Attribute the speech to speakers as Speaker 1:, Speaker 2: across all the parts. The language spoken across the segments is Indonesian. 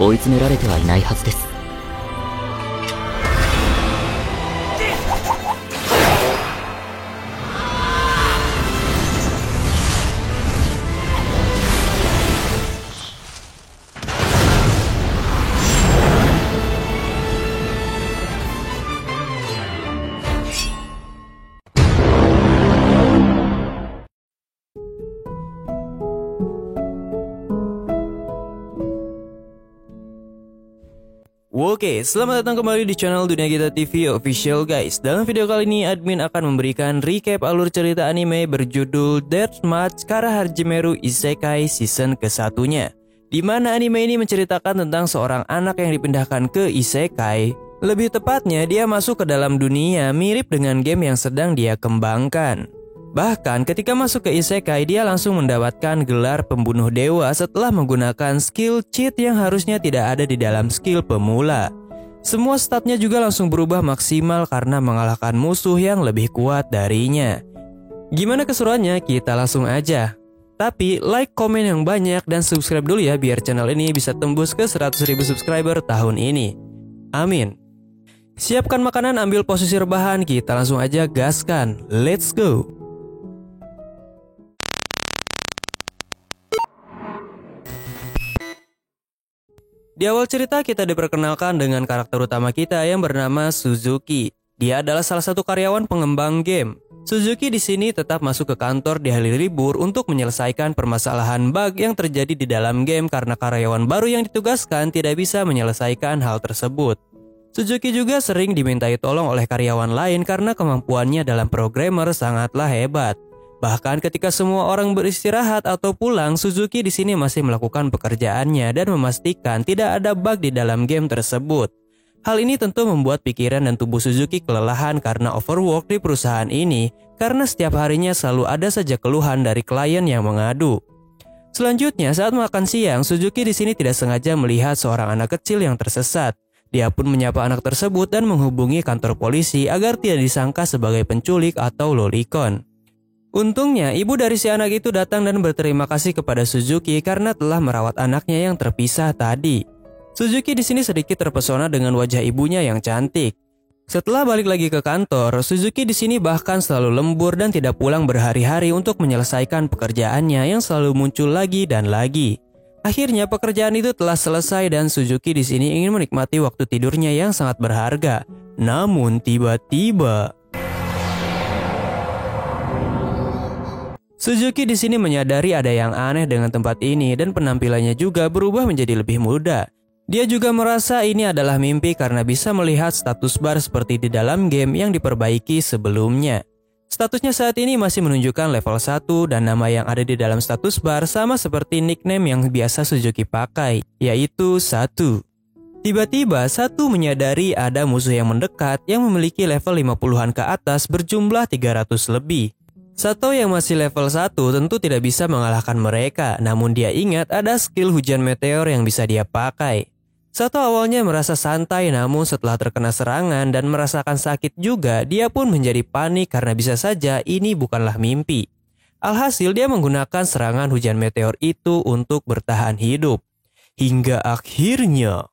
Speaker 1: 追い詰められてはいないはずです。
Speaker 2: Oke, selamat datang kembali di channel Dunia Kita TV Official guys. Dalam video kali ini admin akan memberikan recap alur cerita anime berjudul Deathmatch Kara Hajimeru Isekai season ke-1-nya. Di mana anime ini menceritakan tentang seorang anak yang dipindahkan ke Isekai. Lebih tepatnya dia masuk ke dalam dunia mirip dengan game yang sedang dia kembangkan. Bahkan ketika masuk ke Isekai dia langsung mendapatkan gelar pembunuh dewa setelah menggunakan skill cheat yang harusnya tidak ada di dalam skill pemula. Semua statnya juga langsung berubah maksimal karena mengalahkan musuh yang lebih kuat darinya. Gimana keseruannya? Kita langsung aja. Tapi like, komen yang banyak dan subscribe dulu ya biar channel ini bisa tembus ke 100.000 subscriber tahun ini. Amin. Siapkan makanan, ambil posisi rebahan, kita langsung aja gaskan. Let's go. Di awal cerita kita diperkenalkan dengan karakter utama kita yang bernama Suzuki. Dia adalah salah satu karyawan pengembang game. Suzuki di sini tetap masuk ke kantor di hari libur untuk menyelesaikan permasalahan bug yang terjadi di dalam game karena karyawan baru yang ditugaskan tidak bisa menyelesaikan hal tersebut. Suzuki juga sering dimintai tolong oleh karyawan lain karena kemampuannya dalam programmer sangatlah hebat. Bahkan ketika semua orang beristirahat atau pulang, Suzuki di sini masih melakukan pekerjaannya dan memastikan tidak ada bug di dalam game tersebut. Hal ini tentu membuat pikiran dan tubuh Suzuki kelelahan karena overwork di perusahaan ini, karena setiap harinya selalu ada saja keluhan dari klien yang mengadu. Selanjutnya, saat makan siang, Suzuki di sini tidak sengaja melihat seorang anak kecil yang tersesat. Dia pun menyapa anak tersebut dan menghubungi kantor polisi agar tidak disangka sebagai penculik atau lolicon. Untungnya, ibu dari si anak itu datang dan berterima kasih kepada Suzuki karena telah merawat anaknya yang terpisah tadi. Suzuki di sini sedikit terpesona dengan wajah ibunya yang cantik. Setelah balik lagi ke kantor, Suzuki di sini bahkan selalu lembur dan tidak pulang berhari-hari untuk menyelesaikan pekerjaannya yang selalu muncul lagi dan lagi. Akhirnya pekerjaan itu telah selesai dan Suzuki di sini ingin menikmati waktu tidurnya yang sangat berharga. Namun tiba-tiba Suzuki di sini menyadari ada yang aneh dengan tempat ini dan penampilannya juga berubah menjadi lebih muda. Dia juga merasa ini adalah mimpi karena bisa melihat status bar seperti di dalam game yang diperbaiki sebelumnya. Statusnya saat ini masih menunjukkan level 1 dan nama yang ada di dalam status bar sama seperti nickname yang biasa Suzuki pakai, yaitu Satu. Tiba-tiba Satu menyadari ada musuh yang mendekat yang memiliki level 50-an ke atas berjumlah 300 lebih. Sato yang masih level 1 tentu tidak bisa mengalahkan mereka, namun dia ingat ada skill hujan meteor yang bisa dia pakai. Sato awalnya merasa santai, namun setelah terkena serangan dan merasakan sakit juga, dia pun menjadi panik karena bisa saja ini bukanlah mimpi. Alhasil dia menggunakan serangan hujan meteor itu untuk bertahan hidup. Hingga akhirnya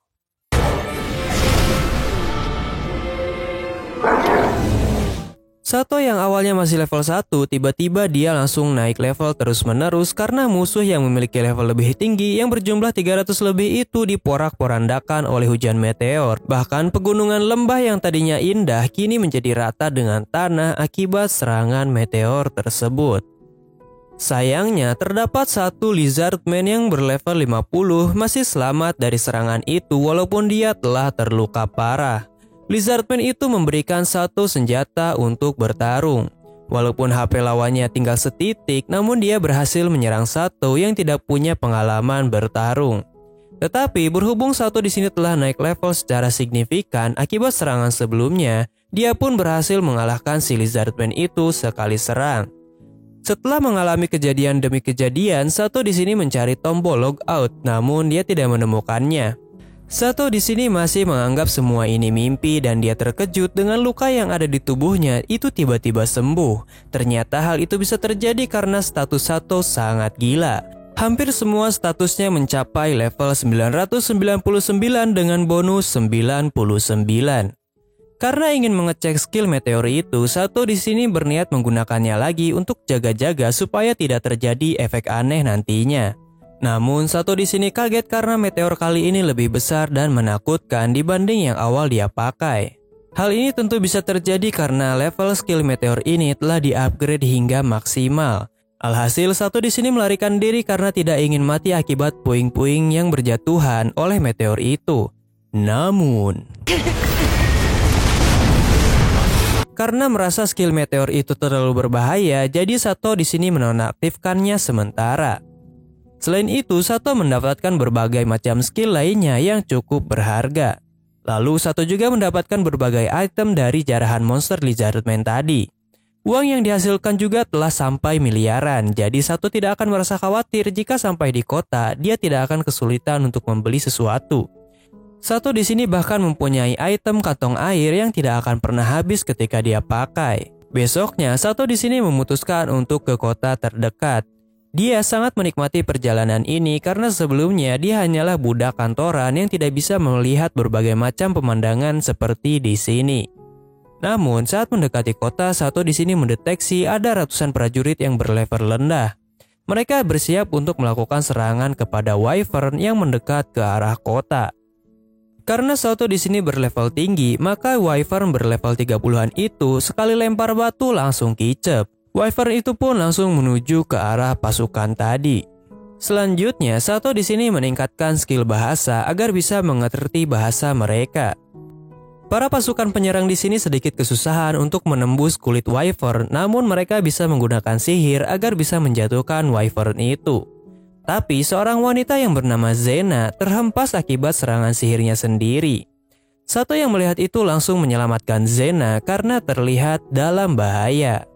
Speaker 2: Sato yang awalnya masih level 1, tiba-tiba dia langsung naik level terus-menerus karena musuh yang memiliki level lebih tinggi yang berjumlah 300 lebih itu diporak-porandakan oleh hujan meteor. Bahkan pegunungan lembah yang tadinya indah kini menjadi rata dengan tanah akibat serangan meteor tersebut. Sayangnya terdapat satu Lizardman yang berlevel 50 masih selamat dari serangan itu walaupun dia telah terluka parah. Lizardman itu memberikan satu senjata untuk bertarung. Walaupun HP lawannya tinggal setitik, namun dia berhasil menyerang Sato yang tidak punya pengalaman bertarung. Tetapi berhubung Sato di sini telah naik level secara signifikan akibat serangan sebelumnya, dia pun berhasil mengalahkan si Lizardman itu sekali serang. Setelah mengalami kejadian demi kejadian, Sato di sini mencari tombol logout, namun dia tidak menemukannya. Sato di sini masih menganggap semua ini mimpi dan dia terkejut dengan luka yang ada di tubuhnya itu tiba-tiba sembuh. Ternyata hal itu bisa terjadi karena status Sato sangat gila. Hampir semua statusnya mencapai level 999 dengan bonus 99. Karena ingin mengecek skill meteor itu, Sato di sini berniat menggunakannya lagi untuk jaga-jaga supaya tidak terjadi efek aneh nantinya. Namun Sato di sini kaget karena meteor kali ini lebih besar dan menakutkan dibanding yang awal dia pakai. Hal ini tentu bisa terjadi karena level skill meteor ini telah di-upgrade hingga maksimal. Alhasil Sato di sini melarikan diri karena tidak ingin mati akibat puing-puing yang berjatuhan oleh meteor itu. Namun, karena merasa skill meteor itu terlalu berbahaya, jadi Sato di sini menonaktifkannya sementara. Selain itu, Sato mendapatkan berbagai macam skill lainnya yang cukup berharga. Lalu Sato juga mendapatkan berbagai item dari jarahan monster Lizardman tadi. Uang yang dihasilkan juga telah sampai miliaran, jadi Sato tidak akan merasa khawatir jika sampai di kota dia tidak akan kesulitan untuk membeli sesuatu. Sato di sini bahkan mempunyai item kantong air yang tidak akan pernah habis ketika dia pakai. Besoknya Sato di sini memutuskan untuk ke kota terdekat. Dia sangat menikmati perjalanan ini karena sebelumnya dia hanyalah budak kantoran yang tidak bisa melihat berbagai macam pemandangan seperti di sini. Namun saat mendekati kota, Sato di sini mendeteksi ada ratusan prajurit yang berlevel rendah. Mereka bersiap untuk melakukan serangan kepada Wyvern yang mendekat ke arah kota. Karena Sato di sini berlevel tinggi, maka Wyvern berlevel 30-an itu sekali lempar batu langsung kicep. Wyvern itu pun langsung menuju ke arah pasukan tadi. Selanjutnya, Sato di sini meningkatkan skill bahasa agar bisa mengerti bahasa mereka. Para pasukan penyerang di sini sedikit kesusahan untuk menembus kulit Wyvern, namun mereka bisa menggunakan sihir agar bisa menjatuhkan Wyvern itu. Tapi seorang wanita yang bernama Zena terhempas akibat serangan sihirnya sendiri. Sato yang melihat itu langsung menyelamatkan Zena karena terlihat dalam bahaya.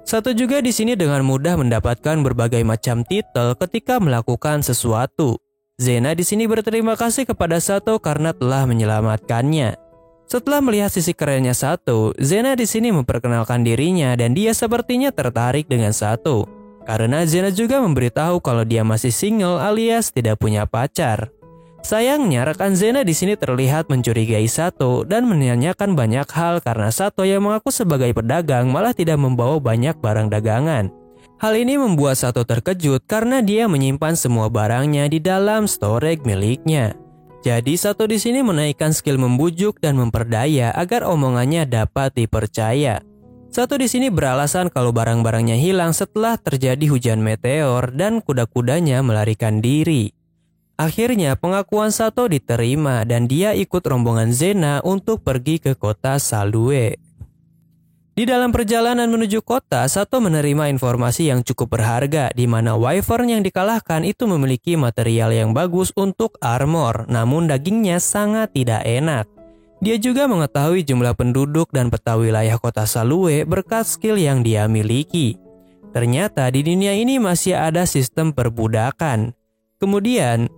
Speaker 2: Sato juga di sini dengan mudah mendapatkan berbagai macam titel ketika melakukan sesuatu. Zena di sini berterima kasih kepada Sato karena telah menyelamatkannya. Setelah melihat sisi kerennya Sato, Zena di sini memperkenalkan dirinya dan dia sepertinya tertarik dengan Sato. Karena Zena juga memberitahu kalau dia masih single alias tidak punya pacar. Sayangnya rekan Zena di sini terlihat mencurigai Sato dan menanyakan banyak hal karena Sato yang mengaku sebagai pedagang malah tidak membawa banyak barang dagangan. Hal ini membuat Sato terkejut karena dia menyimpan semua barangnya di dalam storage miliknya. Jadi Sato di sini menaikkan skill membujuk dan memperdaya agar omongannya dapat dipercaya. Sato di sini beralasan kalau barang-barangnya hilang setelah terjadi hujan meteor dan kuda-kudanya melarikan diri. Akhirnya pengakuan Sato diterima dan dia ikut rombongan Zena untuk pergi ke kota Salue. Di dalam perjalanan menuju kota, Sato menerima informasi yang cukup berharga di mana Wyvern yang dikalahkan itu memiliki material yang bagus untuk armor, namun dagingnya sangat tidak enak. Dia juga mengetahui jumlah penduduk dan peta wilayah kota Salue berkat skill yang dia miliki. Ternyata di dunia ini masih ada sistem perbudakan. Kemudian,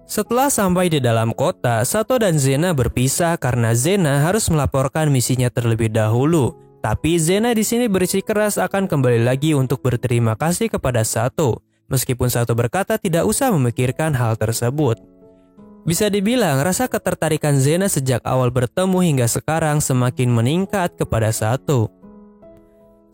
Speaker 2: setelah sampai di dalam kota, Sato dan Zena berpisah karena Zena harus melaporkan misinya terlebih dahulu. Tapi Zena di sini bersikeras akan kembali lagi untuk berterima kasih kepada Sato. Meskipun Sato berkata tidak usah memikirkan hal tersebut. Bisa dibilang rasa ketertarikan Zena sejak awal bertemu hingga sekarang semakin meningkat kepada Sato.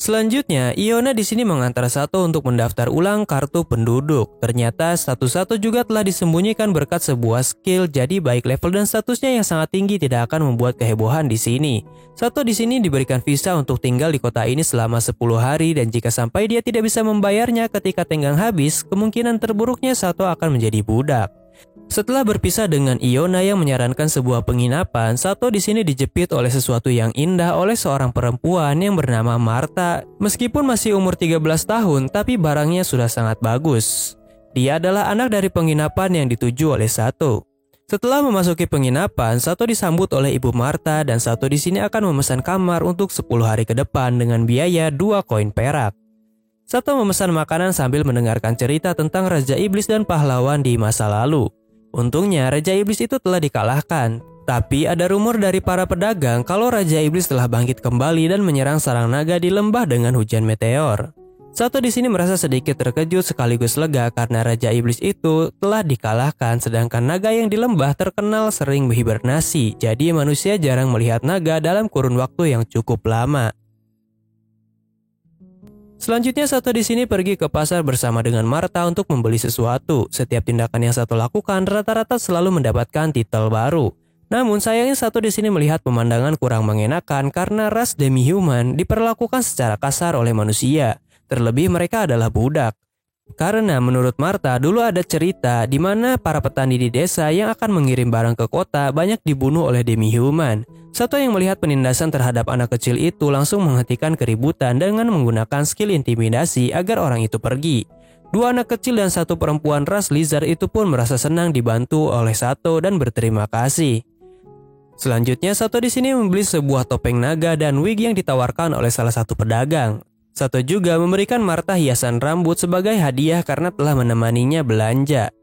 Speaker 2: Selanjutnya, Iona di sini mengantar Sato untuk mendaftar ulang kartu penduduk. Ternyata status Sato juga telah disembunyikan berkat sebuah skill, jadi baik level dan statusnya yang sangat tinggi tidak akan membuat kehebohan di sini. Sato di sini diberikan visa untuk tinggal di kota ini selama 10 hari dan jika sampai dia tidak bisa membayarnya ketika tenggang habis, kemungkinan terburuknya Sato akan menjadi budak. Setelah berpisah dengan Iona yang menyarankan sebuah penginapan, Sato di sini dijepit oleh sesuatu yang indah oleh seorang perempuan yang bernama Marta. Meskipun masih umur 13 tahun, tapi barangnya sudah sangat bagus. Dia adalah anak dari penginapan yang dituju oleh Sato. Setelah memasuki penginapan, Sato disambut oleh Ibu Marta dan Sato di sini akan memesan kamar untuk 10 hari ke depan dengan biaya 2 koin perak. Sato memesan makanan sambil mendengarkan cerita tentang Raja Iblis dan pahlawan di masa lalu. Untungnya Raja Iblis itu telah dikalahkan, tapi ada rumor dari para pedagang kalau Raja Iblis telah bangkit kembali dan menyerang sarang naga di lembah dengan hujan meteor. Sato di sini merasa sedikit terkejut sekaligus lega karena Raja Iblis itu telah dikalahkan, sedangkan naga yang di lembah terkenal sering berhibernasi. Jadi manusia jarang melihat naga dalam kurun waktu yang cukup lama. Selanjutnya Sato di sini pergi ke pasar bersama dengan Martha untuk membeli sesuatu. Setiap tindakan yang Sato lakukan rata-rata selalu mendapatkan titel baru. Namun sayangnya Sato di sini melihat pemandangan kurang mengenakan karena ras demi-human diperlakukan secara kasar oleh manusia. Terlebih mereka adalah budak. Karena menurut Martha dulu ada cerita di mana para petani di desa yang akan mengirim barang ke kota banyak dibunuh oleh demi-human. Sato yang melihat penindasan terhadap anak kecil itu langsung menghentikan keributan dengan menggunakan skill intimidasi agar orang itu pergi. Dua anak kecil dan satu perempuan ras lizard itu pun merasa senang dibantu oleh Sato dan berterima kasih. Selanjutnya Sato di sini membeli sebuah topeng naga dan wig yang ditawarkan oleh salah satu pedagang. Sato juga memberikan Martha hiasan rambut sebagai hadiah karena telah menemaninya belanja.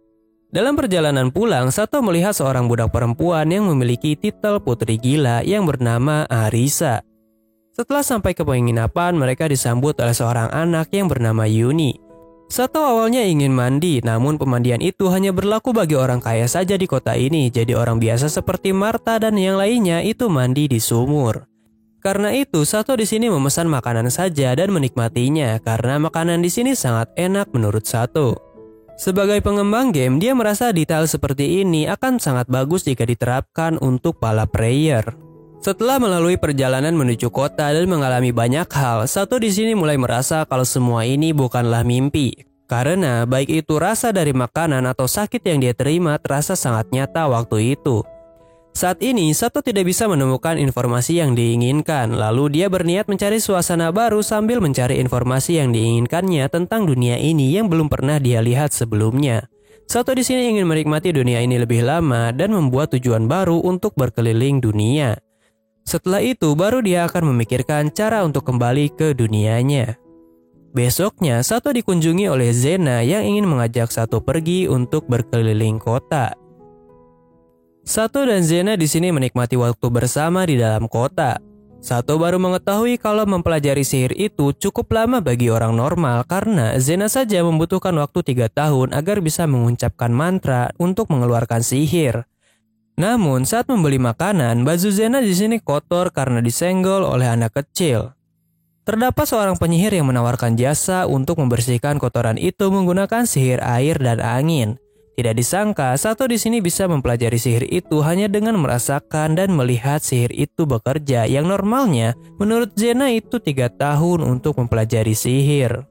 Speaker 2: Dalam perjalanan pulang, Sato melihat seorang budak perempuan yang memiliki titel putri gila yang bernama Arisa. Setelah sampai ke penginapan, mereka disambut oleh seorang anak yang bernama Yuni. Sato awalnya ingin mandi, namun pemandian itu hanya berlaku bagi orang kaya saja di kota ini. Jadi orang biasa seperti Martha dan yang lainnya itu mandi di sumur. Karena itu, Sato di sini memesan makanan saja dan menikmatinya karena makanan di sini sangat enak menurut Sato. Sebagai pengembang game, dia merasa detail seperti ini akan sangat bagus jika diterapkan untuk para player. Setelah melalui perjalanan menuju kota dan mengalami banyak hal, Sato di sini mulai merasa kalau semua ini bukanlah mimpi. Karena baik itu rasa dari makanan atau sakit yang dia terima terasa sangat nyata waktu itu. Saat ini, Sato tidak bisa menemukan informasi yang diinginkan, lalu dia berniat mencari suasana baru sambil mencari informasi yang diinginkannya tentang dunia ini yang belum pernah dia lihat sebelumnya. Sato di sini ingin menikmati dunia ini lebih lama dan membuat tujuan baru untuk berkeliling dunia. Setelah itu, baru dia akan memikirkan cara untuk kembali ke dunianya. Besoknya, Sato dikunjungi oleh Zena yang ingin mengajak Sato pergi untuk berkeliling kota. Sato dan Zena di sini menikmati waktu bersama di dalam kota. Sato baru mengetahui kalau mempelajari sihir itu cukup lama bagi orang normal karena Zena saja membutuhkan waktu 3 tahun agar bisa mengucapkan mantra untuk mengeluarkan sihir. Namun saat membeli makanan, baju Zena di sini kotor karena disenggol oleh anak kecil. Terdapat seorang penyihir yang menawarkan jasa untuk membersihkan kotoran itu menggunakan sihir air dan angin. Tidak disangka, Sato di sini bisa mempelajari sihir itu hanya dengan merasakan dan melihat sihir itu bekerja yang normalnya menurut Zena itu 3 tahun untuk mempelajari sihir.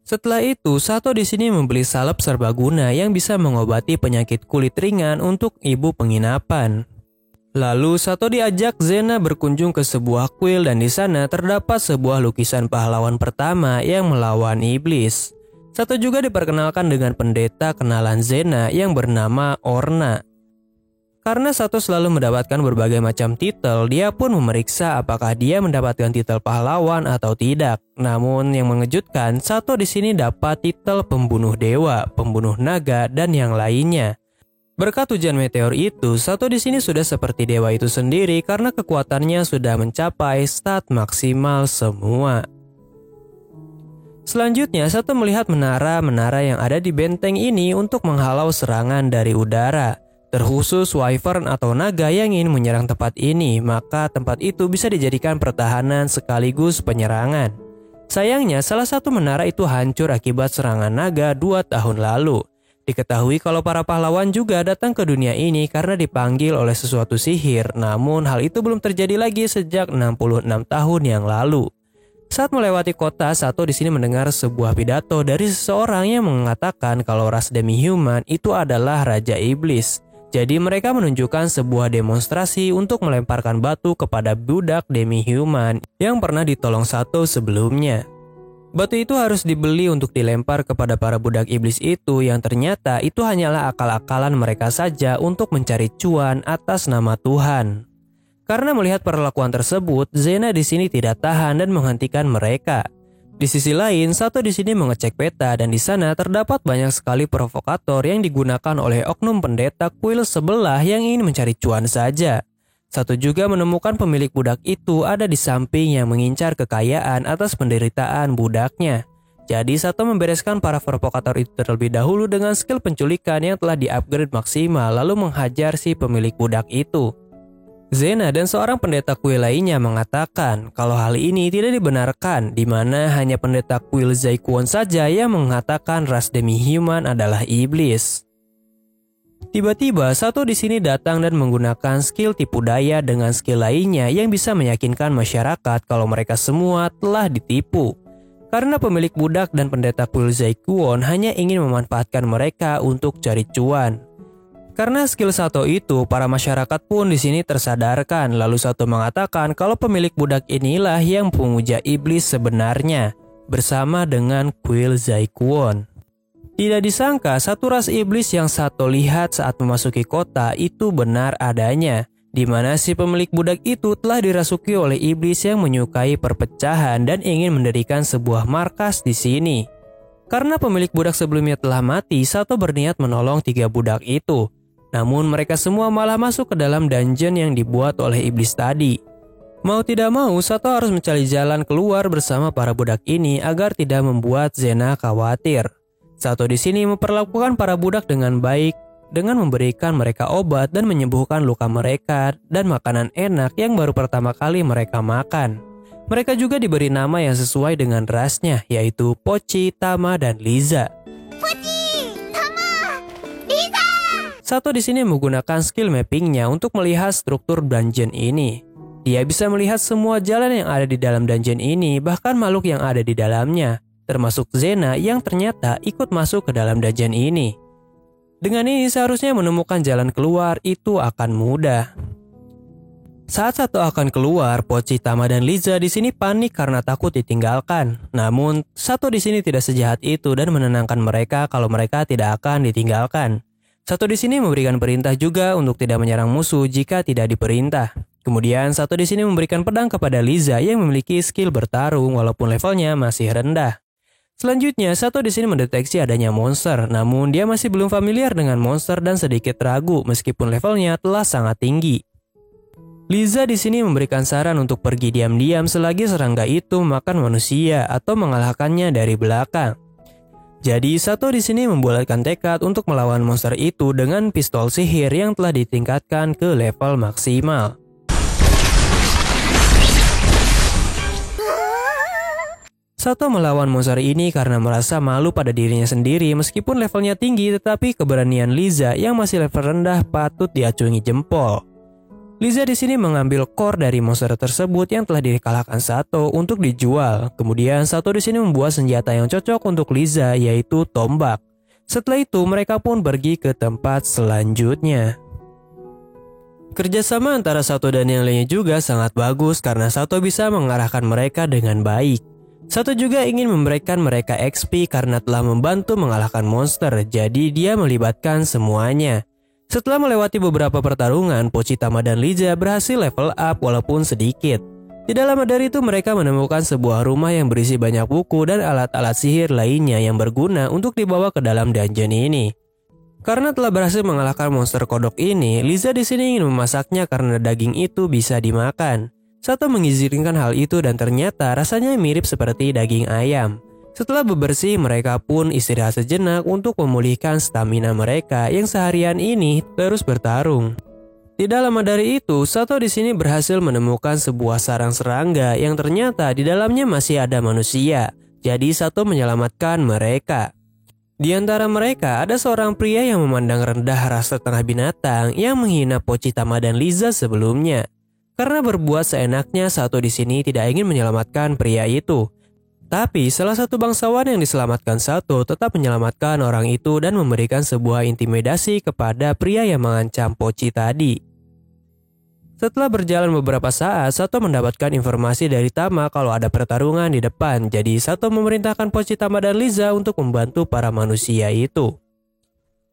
Speaker 2: Setelah itu, Sato di sini membeli salep serbaguna yang bisa mengobati penyakit kulit ringan untuk ibu penginapan. Lalu Sato diajak Zena berkunjung ke sebuah kuil dan di sana terdapat sebuah lukisan pahlawan pertama yang melawan iblis. Sato juga diperkenalkan dengan pendeta kenalan Zena yang bernama Orna. Karena Sato selalu mendapatkan berbagai macam titel, dia pun memeriksa apakah dia mendapatkan titel pahlawan atau tidak. Namun yang mengejutkan, Sato di sini dapat titel pembunuh dewa, pembunuh naga, dan yang lainnya. Berkat hujan meteor itu, Sato di sini sudah seperti dewa itu sendiri karena kekuatannya sudah mencapai stat maksimal semua. Selanjutnya, Sato melihat menara-menara yang ada di benteng ini untuk menghalau serangan dari udara. Terkhusus wyvern atau naga yang ingin menyerang tempat ini, maka tempat itu bisa dijadikan pertahanan sekaligus penyerangan. Sayangnya, salah satu menara itu hancur akibat serangan naga 2 tahun lalu. Diketahui kalau para pahlawan juga datang ke dunia ini karena dipanggil oleh sesuatu sihir, namun hal itu belum terjadi lagi sejak 66 tahun yang lalu. Saat melewati kota, Sato di sini mendengar sebuah pidato dari seseorang yang mengatakan kalau ras demi-human itu adalah Raja Iblis. Jadi mereka menunjukkan sebuah demonstrasi untuk melemparkan batu kepada budak demi-human yang pernah ditolong Sato sebelumnya. Batu itu harus dibeli untuk dilempar kepada para budak iblis itu yang ternyata itu hanyalah akal-akalan mereka saja untuk mencari cuan atas nama Tuhan. Karena melihat perlakuan tersebut, Zena di sini tidak tahan dan menghentikan mereka. Di sisi lain, Sato di sini mengecek peta dan di sana terdapat banyak sekali provokator yang digunakan oleh oknum pendeta kuil sebelah yang ingin mencari cuan saja. Sato juga menemukan pemilik budak itu ada di samping yang mengincar kekayaan atas penderitaan budaknya. Jadi Sato membereskan para provokator itu terlebih dahulu dengan skill penculikan yang telah di-upgrade maksimal lalu menghajar si pemilik budak itu. Zena dan seorang pendeta kuil lainnya mengatakan kalau hal ini tidak dibenarkan, di mana hanya pendeta kuil Zaikuan saja yang mengatakan ras demi-human adalah iblis. Tiba-tiba Sato di sini datang dan menggunakan skill tipu daya dengan skill lainnya yang bisa meyakinkan masyarakat kalau mereka semua telah ditipu. Karena pemilik budak dan pendeta kuil Zaikuan hanya ingin memanfaatkan mereka untuk cari cuan. Karena skill Sato itu, para masyarakat pun di sini tersadarkan. Lalu Sato mengatakan kalau pemilik budak inilah yang pemuja iblis sebenarnya, bersama dengan kuil Zaikuan. Tidak disangka, satu ras iblis yang Sato lihat saat memasuki kota itu benar adanya, di mana si pemilik budak itu telah dirasuki oleh iblis yang menyukai perpecahan dan ingin mendirikan sebuah markas di sini. Karena pemilik budak sebelumnya telah mati, Sato berniat menolong 3 budak itu. Namun mereka semua malah masuk ke dalam dungeon yang dibuat oleh iblis tadi. Mau tidak mau, Sato harus mencari jalan keluar bersama para budak ini agar tidak membuat Zena khawatir. Sato di sini memperlakukan para budak dengan baik dengan memberikan mereka obat dan menyembuhkan luka mereka dan makanan enak yang baru pertama kali mereka makan. Mereka juga diberi nama yang sesuai dengan rasnya, yaitu Pochi, Tama, dan Liza. Sato di sini menggunakan skill mappingnya untuk melihat struktur dungeon ini. Dia bisa melihat semua jalan yang ada di dalam dungeon ini, bahkan makhluk yang ada di dalamnya, termasuk Zena yang ternyata ikut masuk ke dalam dungeon ini. Dengan ini seharusnya menemukan jalan keluar itu akan mudah. Saat Sato akan keluar, Pochi, Tama, dan Liza di sini panik karena takut ditinggalkan. Namun Sato di sini tidak sejahat itu dan menenangkan mereka kalau mereka tidak akan ditinggalkan. Sato di sini memberikan perintah juga untuk tidak menyerang musuh jika tidak diperintah. Kemudian Sato di sini memberikan pedang kepada Liza yang memiliki skill bertarung walaupun levelnya masih rendah. Selanjutnya Sato di sini mendeteksi adanya monster, namun dia masih belum familiar dengan monster dan sedikit ragu meskipun levelnya telah sangat tinggi. Liza di sini memberikan saran untuk pergi diam-diam selagi serangga itu memakan manusia atau mengalahkannya dari belakang. Jadi Sato di sini membulatkan tekad untuk melawan monster itu dengan pistol sihir yang telah ditingkatkan ke level maksimal. Sato melawan monster ini karena merasa malu pada dirinya sendiri meskipun levelnya tinggi, tetapi keberanian Liza yang masih level rendah patut diacungi jempol. Liza di sini mengambil core dari monster tersebut yang telah dikalahkan Sato untuk dijual. Kemudian Sato di sini membuat senjata yang cocok untuk Liza, yaitu tombak. Setelah itu mereka pun pergi ke tempat selanjutnya. Kerjasama antara Sato dan yang lainnya juga sangat bagus karena Sato bisa mengarahkan mereka dengan baik. Sato juga ingin memberikan mereka XP karena telah membantu mengalahkan monster, jadi dia melibatkan semuanya. Setelah melewati beberapa pertarungan, Pochi, Tama, dan Liza berhasil level up walaupun sedikit. Tidak lama dari itu mereka menemukan sebuah rumah yang berisi banyak buku dan alat-alat sihir lainnya yang berguna untuk dibawa ke dalam dungeon ini. Karena telah berhasil mengalahkan monster kodok ini, Liza di sini ingin memasaknya karena daging itu bisa dimakan. Sato mengizinkan hal itu dan ternyata rasanya mirip seperti daging ayam. Setelah bebersih, mereka pun istirahat sejenak untuk memulihkan stamina mereka yang seharian ini terus bertarung. Tidak lama dari itu, Sato di sini berhasil menemukan sebuah sarang serangga yang ternyata di dalamnya masih ada manusia. Jadi Sato menyelamatkan mereka. Di antara mereka ada seorang pria yang memandang rendah ras setengah binatang yang menghina Pochi, Tama, dan Liza sebelumnya. Karena berbuat seenaknya, Sato di sini tidak ingin menyelamatkan pria itu. Tapi salah satu bangsawan yang diselamatkan Sato tetap menyelamatkan orang itu dan memberikan sebuah intimidasi kepada pria yang mengancam Pochi tadi. Setelah berjalan beberapa saat, Sato mendapatkan informasi dari Tama kalau ada pertarungan di depan. Jadi Sato memerintahkan Pochi, Tama, dan Liza untuk membantu para manusia itu.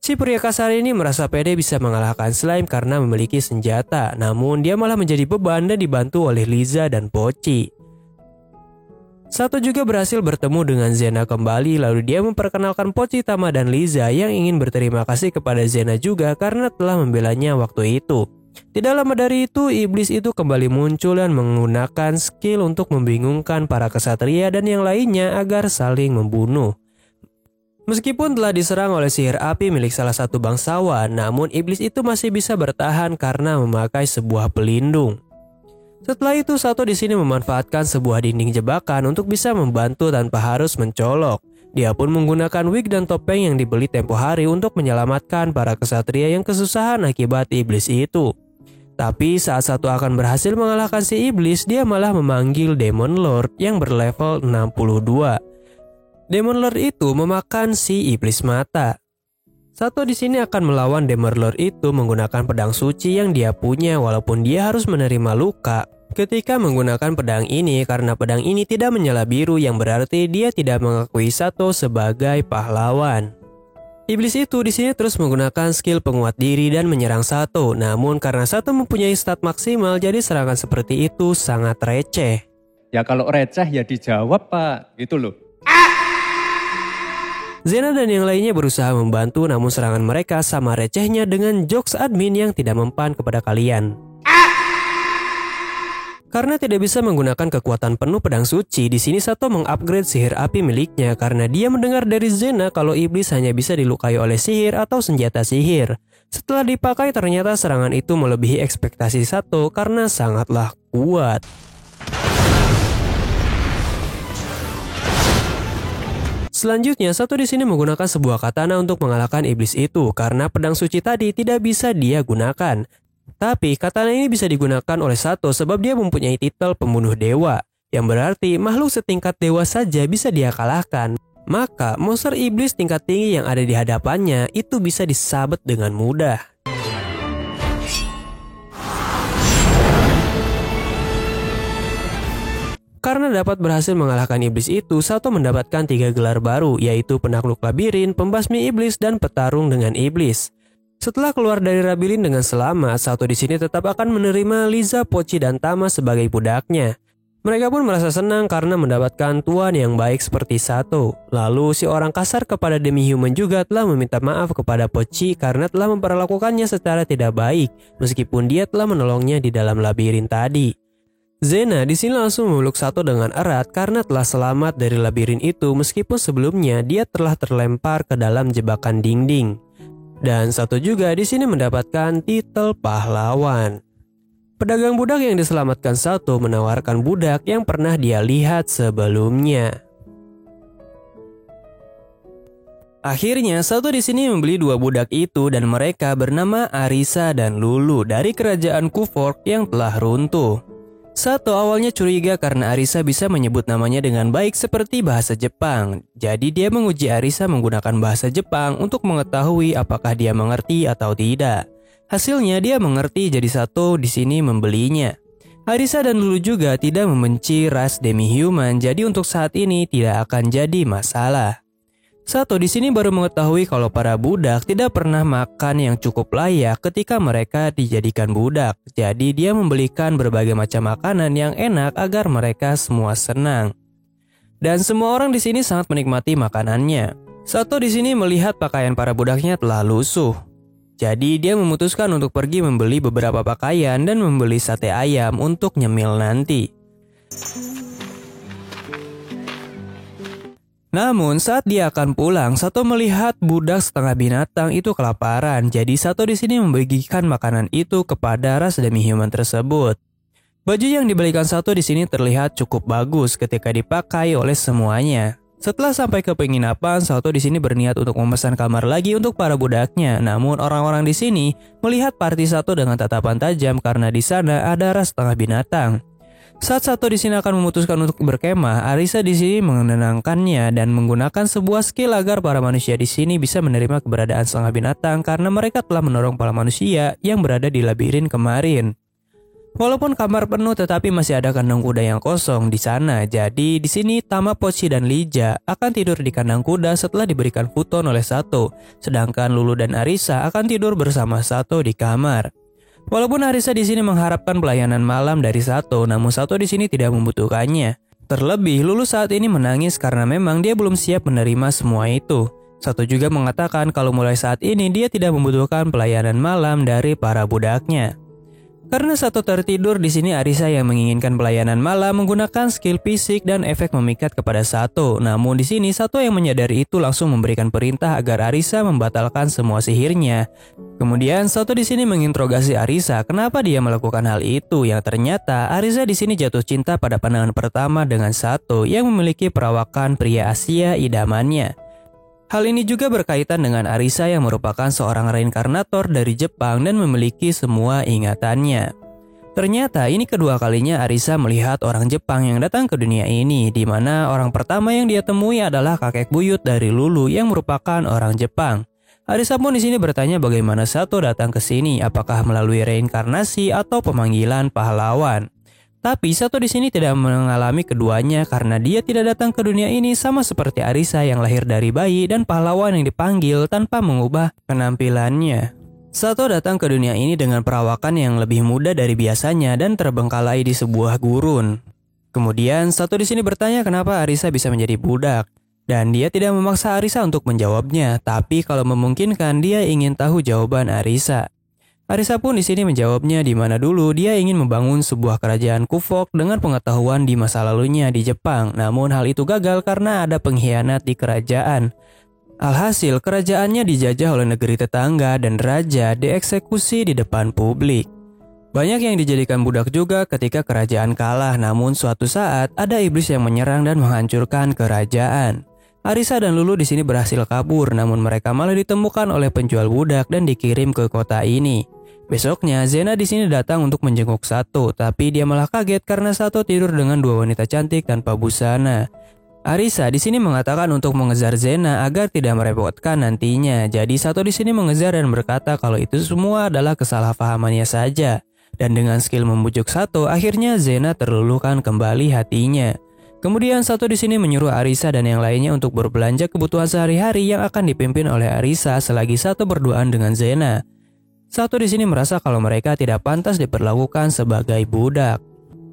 Speaker 2: Si pria kasar ini merasa pede bisa mengalahkan slime karena memiliki senjata. Namun dia malah menjadi beban dan dibantu oleh Liza dan Pochi. Sato juga berhasil bertemu dengan Zena kembali, lalu dia memperkenalkan Pochi, Tama, dan Liza yang ingin berterima kasih kepada Zena juga karena telah membelanya waktu itu. Tidak lama dari itu, iblis itu kembali muncul dan menggunakan skill untuk membingungkan para kesatria dan yang lainnya agar saling membunuh. Meskipun telah diserang oleh sihir api milik salah satu bangsawan, namun iblis itu masih bisa bertahan karena memakai sebuah pelindung. Setelah itu, Sato di sini memanfaatkan sebuah dinding jebakan untuk bisa membantu tanpa harus mencolok. Dia pun menggunakan wig dan topeng yang dibeli tempo hari untuk menyelamatkan para kesatria yang kesusahan akibat iblis itu. Tapi saat Sato akan berhasil mengalahkan si iblis, dia malah memanggil Demon Lord yang berlevel 62. Demon Lord itu memakan si iblis mata. Sato di sini akan melawan Demon Lord itu menggunakan pedang suci yang dia punya, walaupun dia harus menerima luka ketika menggunakan pedang ini karena pedang ini tidak menyala biru, yang berarti dia tidak mengakui Sato sebagai pahlawan. Iblis itu di sini terus menggunakan skill penguat diri dan menyerang Sato, namun karena Sato mempunyai stat maksimal, jadi serangan seperti itu sangat receh.
Speaker 3: Ya kalau receh ya dijawab Pak, gitu loh.
Speaker 2: Zena dan yang lainnya berusaha membantu, namun serangan mereka sama recehnya dengan jokes admin yang tidak mempan kepada kalian. Karena tidak bisa menggunakan kekuatan penuh pedang suci, di sini Sato mengupgrade sihir api miliknya karena dia mendengar dari Zena kalau iblis hanya bisa dilukai oleh sihir atau senjata sihir. Setelah dipakai, ternyata serangan itu melebihi ekspektasi Sato karena sangatlah kuat. Selanjutnya, Sato di sini menggunakan sebuah katana untuk mengalahkan iblis itu karena pedang suci tadi tidak bisa dia gunakan. Tapi katana ini bisa digunakan oleh Sato sebab dia mempunyai titel pembunuh dewa, yang berarti makhluk setingkat dewa saja bisa dia kalahkan. Maka monster iblis tingkat tinggi yang ada di hadapannya itu bisa disabet dengan mudah. Karena dapat berhasil mengalahkan iblis itu, Sato mendapatkan 3 gelar baru, yaitu penakluk labirin, pembasmi iblis, dan petarung dengan iblis. Setelah keluar dari labirin dengan selamat, Sato di sini tetap akan menerima Liza, Pochi, dan Tama sebagai budaknya. Mereka pun merasa senang karena mendapatkan tuan yang baik seperti Sato. Lalu si orang kasar kepada demi-human juga telah meminta maaf kepada Pochi karena telah memperlakukannya secara tidak baik, meskipun dia telah menolongnya di dalam labirin tadi. Zena di sini langsung memeluk Sato dengan erat karena telah selamat dari labirin itu, meskipun sebelumnya dia telah terlempar ke dalam jebakan dinding. Dan Sato juga di sini mendapatkan titel pahlawan. Pedagang budak yang diselamatkan Sato menawarkan budak yang pernah dia lihat sebelumnya. Akhirnya Sato di sini membeli 2 budak itu dan mereka bernama Arisa dan Lulu dari kerajaan Kufork yang telah runtuh. Sato awalnya curiga karena Arisa bisa menyebut namanya dengan baik seperti bahasa Jepang. Jadi dia menguji Arisa menggunakan bahasa Jepang untuk mengetahui apakah dia mengerti atau tidak. Hasilnya dia mengerti, jadi Sato di sini membelinya. Arisa dan Lulu juga tidak membenci ras demi-human, jadi untuk saat ini tidak akan jadi masalah. Sato di sini baru mengetahui kalau para budak tidak pernah makan yang cukup layak ketika mereka dijadikan budak. Jadi dia membelikan berbagai macam makanan yang enak agar mereka semua senang. Dan semua orang di sini sangat menikmati makanannya. Sato di sini melihat pakaian para budaknya telah lusuh. Jadi dia memutuskan untuk pergi membeli beberapa pakaian dan membeli sate ayam untuk nyemil nanti. Namun saat dia akan pulang, Sato melihat budak setengah binatang itu kelaparan. Jadi Sato di sini membagikan makanan itu kepada ras demi-human tersebut. Baju yang dibelikan Sato di sini terlihat cukup bagus ketika dipakai oleh semuanya. Setelah sampai ke penginapan, Sato di sini berniat untuk memesan kamar lagi untuk para budaknya. Namun orang-orang di sini melihat party Sato dengan tatapan tajam karena di sana ada ras setengah binatang. Saat Sato di sini akan memutuskan untuk berkemah, Arisa di sini menenangkannya dan menggunakan sebuah skill agar para manusia di sini bisa menerima keberadaan setengah binatang karena mereka telah menolong para manusia yang berada di labirin kemarin. Walaupun kamar penuh, tetapi masih ada kandang kuda yang kosong di sana. Jadi di sini Tama, Pochi, dan Lija akan tidur di kandang kuda setelah diberikan futon oleh Sato, sedangkan Lulu dan Arisa akan tidur bersama Sato di kamar. Walaupun Arisa di sini mengharapkan pelayanan malam dari Sato, namun Sato di sini tidak membutuhkannya. Terlebih, Lulu saat ini menangis karena memang dia belum siap menerima semua itu. Sato juga mengatakan kalau mulai saat ini dia tidak membutuhkan pelayanan malam dari para budaknya. Karena Sato tertidur, di sini Arisa yang menginginkan pelayanan malam menggunakan skill fisik dan efek memikat kepada Sato. Namun di sini Sato yang menyadari itu langsung memberikan perintah agar Arisa membatalkan semua sihirnya. Kemudian Sato di sini menginterogasi Arisa kenapa dia melakukan hal itu. Yang ternyata Arisa di sini jatuh cinta pada pandangan pertama dengan Sato yang memiliki perawakan pria Asia idamannya. Hal ini juga berkaitan dengan Arisa yang merupakan seorang reinkarnator dari Jepang dan memiliki semua ingatannya. Ternyata ini kedua kalinya Arisa melihat orang Jepang yang datang ke dunia ini, di mana orang pertama yang dia temui adalah kakek buyut dari Lulu yang merupakan orang Jepang. Arisa pun di sini bertanya bagaimana Sato datang ke sini, apakah melalui reinkarnasi atau pemanggilan pahlawan. Tapi Sato di sini tidak mengalami keduanya karena dia tidak datang ke dunia ini sama seperti Arisa yang lahir dari bayi dan pahlawan yang dipanggil tanpa mengubah penampilannya. Sato datang ke dunia ini dengan perawakan yang lebih muda dari biasanya dan terbengkalai di sebuah gurun. Kemudian Sato di sini bertanya kenapa Arisa bisa menjadi budak. Dan dia tidak memaksa Arisa untuk menjawabnya, tapi kalau memungkinkan dia ingin tahu jawaban Arisa. Arisa pun di sini menjawabnya di mana dulu dia ingin membangun sebuah kerajaan kufok dengan pengetahuan di masa lalunya di Jepang. Namun hal itu gagal karena ada pengkhianat di kerajaan. Alhasil kerajaannya dijajah oleh negeri tetangga dan raja dieksekusi di depan publik. Banyak yang dijadikan budak juga ketika kerajaan kalah, namun suatu saat ada iblis yang menyerang dan menghancurkan kerajaan. Arisa dan Lulu di sini berhasil kabur, namun mereka malah ditemukan oleh penjual budak dan dikirim ke kota ini. Besoknya, Zena di sini datang untuk menjenguk Sato, tapi dia malah kaget karena Sato tidur dengan dua wanita cantik tanpa busana. Arisa di sini mengatakan untuk mengejar Zena agar tidak merepotkan nantinya. Jadi Sato di sini mengejar dan berkata kalau itu semua adalah kesalahpahamannya saja. Dan dengan skill membujuk Sato, akhirnya Zena terluluhkan kembali hatinya. Kemudian Sato di sini menyuruh Arisa dan yang lainnya untuk berbelanja kebutuhan sehari-hari yang akan dipimpin oleh Arisa selagi Sato berduaan dengan Zena. Sato di sini merasa kalau mereka tidak pantas diperlakukan sebagai budak.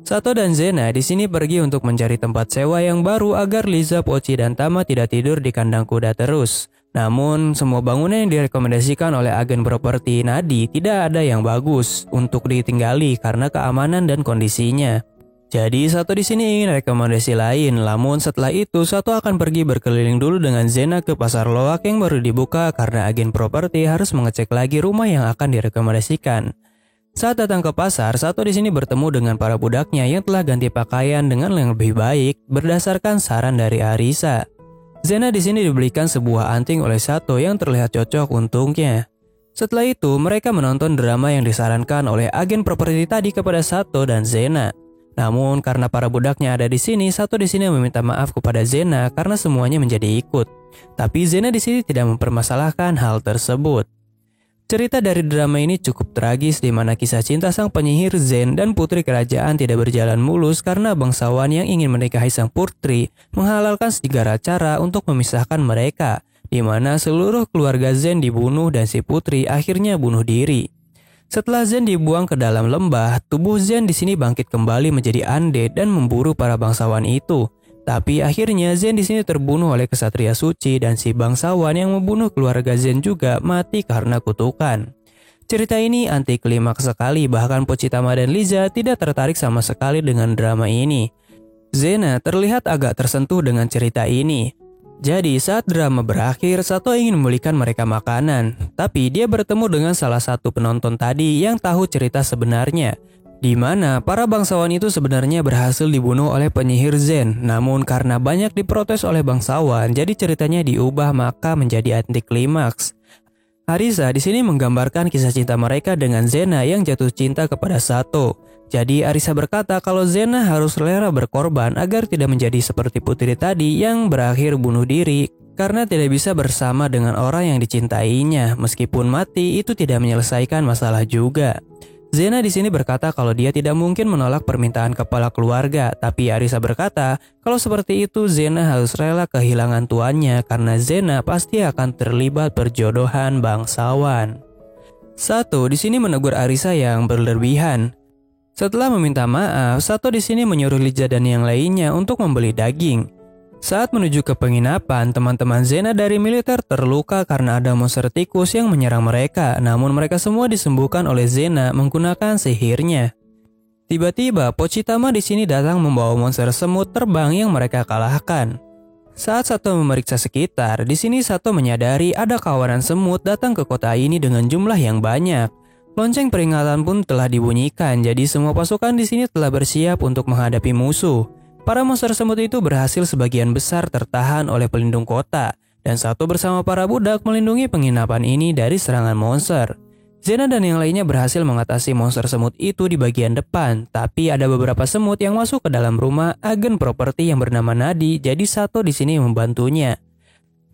Speaker 2: Sato dan Zena di sini pergi untuk mencari tempat sewa yang baru agar Liza, Pochi, dan Tama tidak tidur di kandang kuda terus. Namun, semua bangunan yang direkomendasikan oleh agen properti Nadi tidak ada yang bagus untuk ditinggali karena keamanan dan kondisinya. Jadi Sato di sini ingin rekomendasi lain, namun setelah itu Sato akan pergi berkeliling dulu dengan Zena ke pasar loak yang baru dibuka karena agen properti harus mengecek lagi rumah yang akan direkomendasikan. Saat datang ke pasar, Sato di sini bertemu dengan para budaknya yang telah ganti pakaian dengan yang lebih baik berdasarkan saran dari Arisa. Zena di sini dibelikan sebuah anting oleh Sato yang terlihat cocok untuknya. Setelah itu, mereka menonton drama yang disarankan oleh agen properti tadi kepada Sato dan Zena. Namun karena para budaknya ada di sini, Sato di sini meminta maaf kepada Zena karena semuanya menjadi ikut. Tapi Zena di sini tidak mempermasalahkan hal tersebut. Cerita dari drama ini cukup tragis di mana kisah cinta sang penyihir Zen dan putri kerajaan tidak berjalan mulus karena bangsawan yang ingin menikahi sang putri menghalalkan segala cara untuk memisahkan mereka, di mana seluruh keluarga Zen dibunuh dan si putri akhirnya bunuh diri. Setelah Zen dibuang ke dalam lembah, tubuh Zen di sini bangkit kembali menjadi undead dan memburu para bangsawan itu. Tapi akhirnya Zen di sini terbunuh oleh kesatria suci dan si bangsawan yang membunuh keluarga Zen juga mati karena kutukan. Cerita ini anti klimaks sekali, bahkan Pochi, Tama, dan Liza tidak tertarik sama sekali dengan drama ini. Zena terlihat agak tersentuh dengan cerita ini. Jadi saat drama berakhir, Sato ingin membelikan mereka makanan. Tapi dia bertemu dengan salah satu penonton tadi yang tahu cerita sebenarnya, di mana para bangsawan itu sebenarnya berhasil dibunuh oleh penyihir Zen. Namun karena banyak diprotes oleh bangsawan, jadi ceritanya diubah maka menjadi anti klimaks. Arisa di sini menggambarkan kisah cinta mereka dengan Zena yang jatuh cinta kepada Sato. Jadi Arisa berkata kalau Zena harus rela berkorban agar tidak menjadi seperti putri tadi yang berakhir bunuh diri karena tidak bisa bersama dengan orang yang dicintainya. Meskipun mati itu tidak menyelesaikan masalah juga. Zena di sini berkata kalau dia tidak mungkin menolak permintaan kepala keluarga, tapi Arisa berkata kalau seperti itu Zena harus rela kehilangan tuannya karena Zena pasti akan terlibat perjodohan bangsawan. Sato di sini menegur Arisa yang berlebihan. Setelah meminta maaf, Sato di sini menyuruh Liza dan yang lainnya untuk membeli daging. Saat menuju ke penginapan, teman-teman Zena dari militer terluka karena ada monster tikus yang menyerang mereka, namun mereka semua disembuhkan oleh Zena menggunakan sihirnya. Tiba-tiba, Pochitama di sini datang membawa monster semut terbang yang mereka kalahkan. Saat Sato memeriksa sekitar, di sini Sato menyadari ada kawanan semut datang ke kota ini dengan jumlah yang banyak. Lonceng peringatan pun telah dibunyikan, jadi semua pasukan di sini telah bersiap untuk menghadapi musuh. Para monster semut itu berhasil sebagian besar tertahan oleh pelindung kota, dan Sato bersama para budak melindungi penginapan ini dari serangan monster. Zena dan yang lainnya berhasil mengatasi monster semut itu di bagian depan, tapi ada beberapa semut yang masuk ke dalam rumah agen properti yang bernama Nadi, jadi Sato di sini membantunya.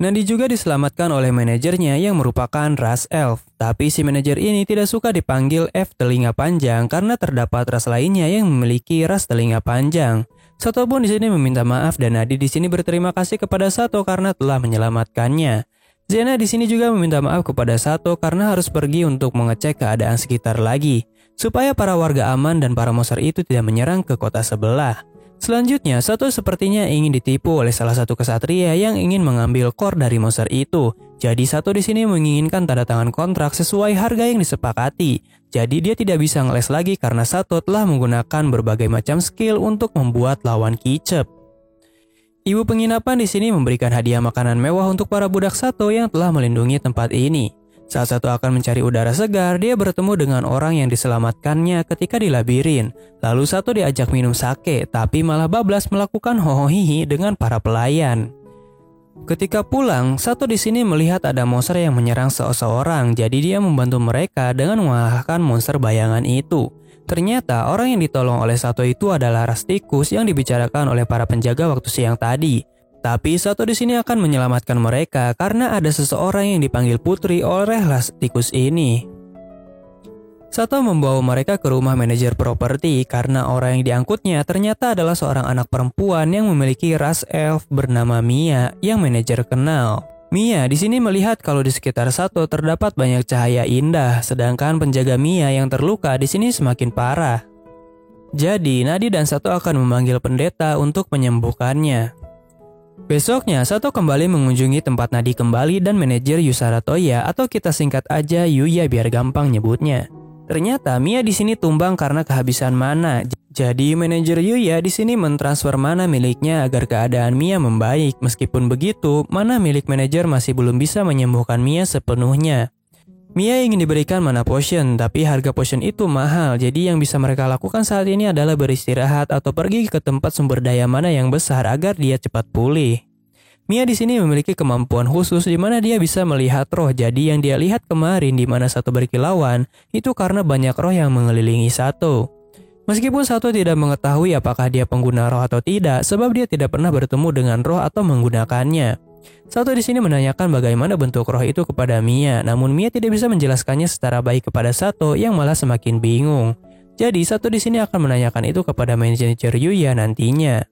Speaker 2: Nadi juga diselamatkan oleh manajernya yang merupakan ras elf, tapi si manajer ini tidak suka dipanggil F telinga panjang karena terdapat ras lainnya yang memiliki ras telinga panjang. Sato pun di sini meminta maaf dan Nadi di sini berterima kasih kepada Sato karena telah menyelamatkannya. Zena di sini juga meminta maaf kepada Sato karena harus pergi untuk mengecek keadaan sekitar lagi, supaya para warga aman dan para monster itu tidak menyerang ke kota sebelah. Selanjutnya, Sato sepertinya ingin ditipu oleh salah satu kesatria yang ingin mengambil core dari monster itu. Jadi Sato di sini menginginkan tanda tangan kontrak sesuai harga yang disepakati. Jadi dia tidak bisa ngeles lagi karena Sato telah menggunakan berbagai macam skill untuk membuat lawan kicep. Ibu penginapan di sini memberikan hadiah makanan mewah untuk para budak Sato yang telah melindungi tempat ini. Saat Sato akan mencari udara segar, dia bertemu dengan orang yang diselamatkannya ketika di labirin. Lalu Sato diajak minum sake, tapi malah bablas melakukan hohohihi dengan para pelayan. Ketika pulang, Sato di sini melihat ada monster yang menyerang seseorang, jadi dia membantu mereka dengan mengalahkan monster bayangan itu. Ternyata orang yang ditolong oleh Sato itu adalah ras tikus yang dibicarakan oleh para penjaga waktu siang tadi. Tapi Sato di sini akan menyelamatkan mereka karena ada seseorang yang dipanggil putri oleh ras tikus ini. Sato membawa mereka ke rumah manajer properti karena orang yang diangkutnya ternyata adalah seorang anak perempuan yang memiliki ras elf bernama Mia yang manajer kenal. Mia di sini melihat kalau di sekitar Sato terdapat banyak cahaya indah, sedangkan penjaga Mia yang terluka di sini semakin parah. Jadi Nadi dan Sato akan memanggil pendeta untuk menyembuhkannya. Besoknya, Sato kembali mengunjungi tempat Nadi kembali dan manajer Yusara Toya atau kita singkat aja Yuya biar gampang nyebutnya. Ternyata Mia di sini tumbang karena kehabisan mana. Jadi manajer Yuya di sini mentransfer mana miliknya agar keadaan Mia membaik. Meskipun begitu, mana milik manajer masih belum bisa menyembuhkan Mia sepenuhnya. Mia ingin diberikan mana potion, tapi harga potion itu mahal. Jadi yang bisa mereka lakukan saat ini adalah beristirahat atau pergi ke tempat sumber daya mana yang besar agar dia cepat pulih. Mia di sini memiliki kemampuan khusus di mana dia bisa melihat roh. Jadi yang dia lihat kemarin di mana Sato berkilauan itu karena banyak roh yang mengelilingi Sato. Meskipun Sato tidak mengetahui apakah dia pengguna roh atau tidak, sebab dia tidak pernah bertemu dengan roh atau menggunakannya. Sato di sini menanyakan bagaimana bentuk roh itu kepada Mia, namun Mia tidak bisa menjelaskannya secara baik kepada Sato yang malah semakin bingung. Jadi Sato di sini akan menanyakan itu kepada manajer Yuya nantinya.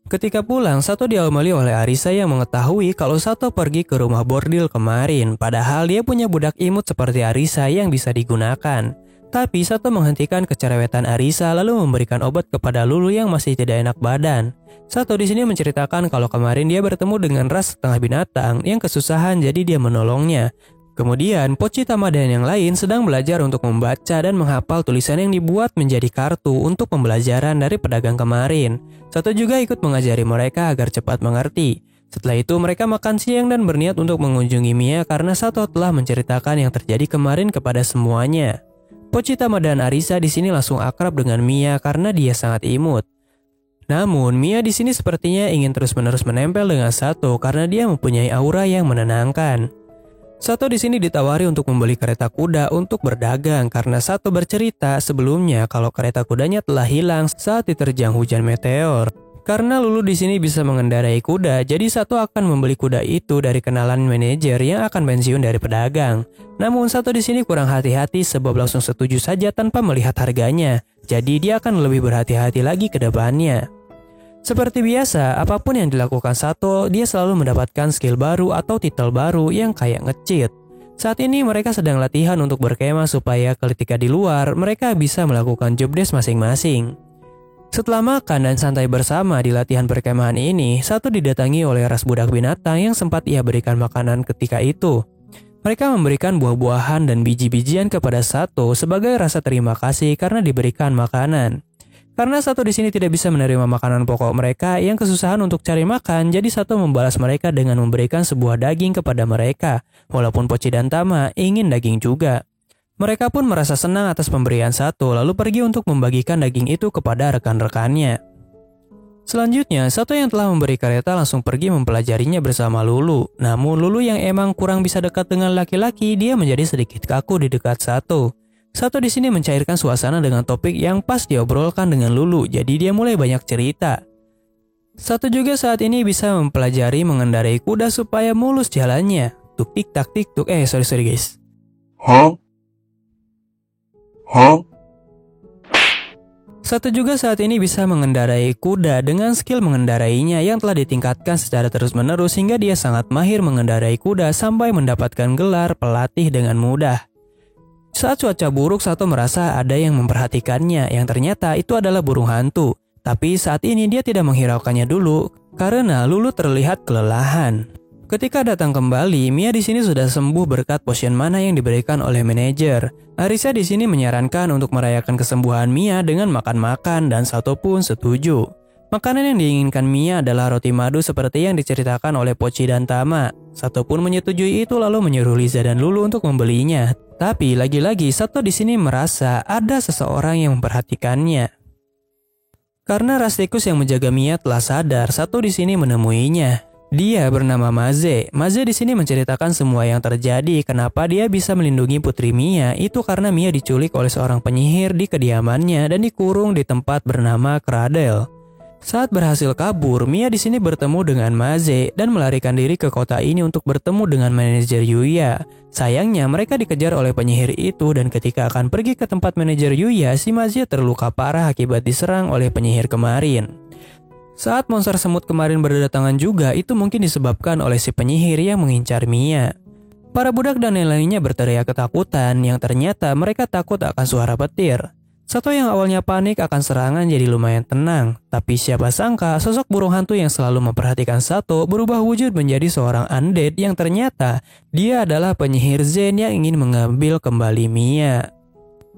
Speaker 2: Ketika pulang, Sato diawali oleh Arisa yang mengetahui kalau Sato pergi ke rumah bordil kemarin, padahal dia punya budak imut seperti Arisa yang bisa digunakan. Tapi Sato menghentikan kecerewetan Arisa lalu memberikan obat kepada Lulu yang masih tidak enak badan. Sato di sini menceritakan kalau kemarin dia bertemu dengan ras setengah binatang yang kesusahan jadi dia menolongnya. Kemudian Pochitama dan yang lain sedang belajar untuk membaca dan menghafal tulisan yang dibuat menjadi kartu untuk pembelajaran dari pedagang kemarin. Sato juga ikut mengajari mereka agar cepat mengerti. Setelah itu mereka makan siang dan berniat untuk mengunjungi Mia karena Sato telah menceritakan yang terjadi kemarin kepada semuanya. Pochitama dan Arisa di sini langsung akrab dengan Mia karena dia sangat imut. Namun Mia di sini sepertinya ingin terus-menerus menempel dengan Sato karena dia mempunyai aura yang menenangkan. Sato di sini ditawari untuk membeli kereta kuda untuk berdagang karena Sato bercerita sebelumnya kalau kereta kudanya telah hilang saat diterjang hujan meteor. Karena Lulu di sini bisa mengendarai kuda, jadi Sato akan membeli kuda itu dari kenalan manajer yang akan pensiun dari pedagang. Namun Sato di sini kurang hati-hati sebab langsung setuju saja tanpa melihat harganya. Jadi dia akan lebih berhati-hati lagi ke depannya. Seperti biasa, apapun yang dilakukan Sato, dia selalu mendapatkan skill baru atau titel baru yang kayak nge-cheat. Saat ini mereka sedang latihan untuk berkemah supaya ketika di luar mereka bisa melakukan job desk masing-masing. Setelah makan dan santai bersama di latihan perkemahan ini, Sato didatangi oleh ras budak binatang yang sempat ia berikan makanan ketika itu. Mereka memberikan buah-buahan dan biji-bijian kepada Sato sebagai rasa terima kasih karena diberikan makanan. Karena Sato di sini tidak bisa menerima makanan pokok mereka yang kesusahan untuk cari makan, jadi Sato membalas mereka dengan memberikan sebuah daging kepada mereka, walaupun Pochi dan Tama ingin daging juga. Mereka pun merasa senang atas pemberian Sato, lalu pergi untuk membagikan daging itu kepada rekan-rekannya. Selanjutnya, Sato yang telah memberi kereta langsung pergi mempelajarinya bersama Lulu. Namun Lulu yang emang kurang bisa dekat dengan laki-laki, dia menjadi sedikit kaku di dekat Sato. Sato di sini mencairkan suasana dengan topik yang pas diobrolkan dengan Lulu, jadi dia mulai banyak cerita. Sato juga saat ini bisa mempelajari mengendarai kuda supaya mulus jalannya. Tuk tik tak tik tuk, sorry guys. Sato juga saat ini bisa mengendarai kuda dengan skill mengendarainya yang telah ditingkatkan secara terus-menerus hingga dia sangat mahir mengendarai kuda sampai mendapatkan gelar pelatih dengan mudah. Saat cuaca buruk, Sato merasa ada yang memperhatikannya yang ternyata itu adalah burung hantu. Tapi saat ini dia tidak menghiraukannya dulu karena Lulu terlihat kelelahan. Ketika datang kembali, Mia di sini sudah sembuh berkat potion mana yang diberikan oleh manajer. Arisa di sini menyarankan untuk merayakan kesembuhan Mia dengan makan-makan dan Sato pun setuju. Makanan yang diinginkan Mia adalah roti madu seperti yang diceritakan oleh Pochi dan Tama. Sato pun menyetujui itu lalu menyuruh Liza dan Lulu untuk membelinya. Tapi lagi-lagi Sato di sini merasa ada seseorang yang memperhatikannya. Karena ras tikus yang menjaga Mia telah sadar, Sato di sini menemuinya. Dia bernama Maze. Maze di sini menceritakan semua yang terjadi. Kenapa dia bisa melindungi putri Mia itu karena Mia diculik oleh seorang penyihir di kediamannya dan dikurung di tempat bernama Cradle. Saat berhasil kabur, Mia di sini bertemu dengan Maze dan melarikan diri ke kota ini untuk bertemu dengan manajer Yuya. Sayangnya mereka dikejar oleh penyihir itu dan ketika akan pergi ke tempat manajer Yuya, si Maze terluka parah akibat diserang oleh penyihir kemarin. Saat monster semut kemarin berdatangan juga, itu mungkin disebabkan oleh si penyihir yang mengincar Mia. Para budak dan lainnya berteriak ketakutan yang ternyata mereka takut akan suara petir. Sato yang awalnya panik akan serangan jadi lumayan tenang. Tapi siapa sangka sosok burung hantu yang selalu memperhatikan Sato berubah wujud menjadi seorang undead yang ternyata dia adalah penyihir Zen yang ingin mengambil kembali Mia.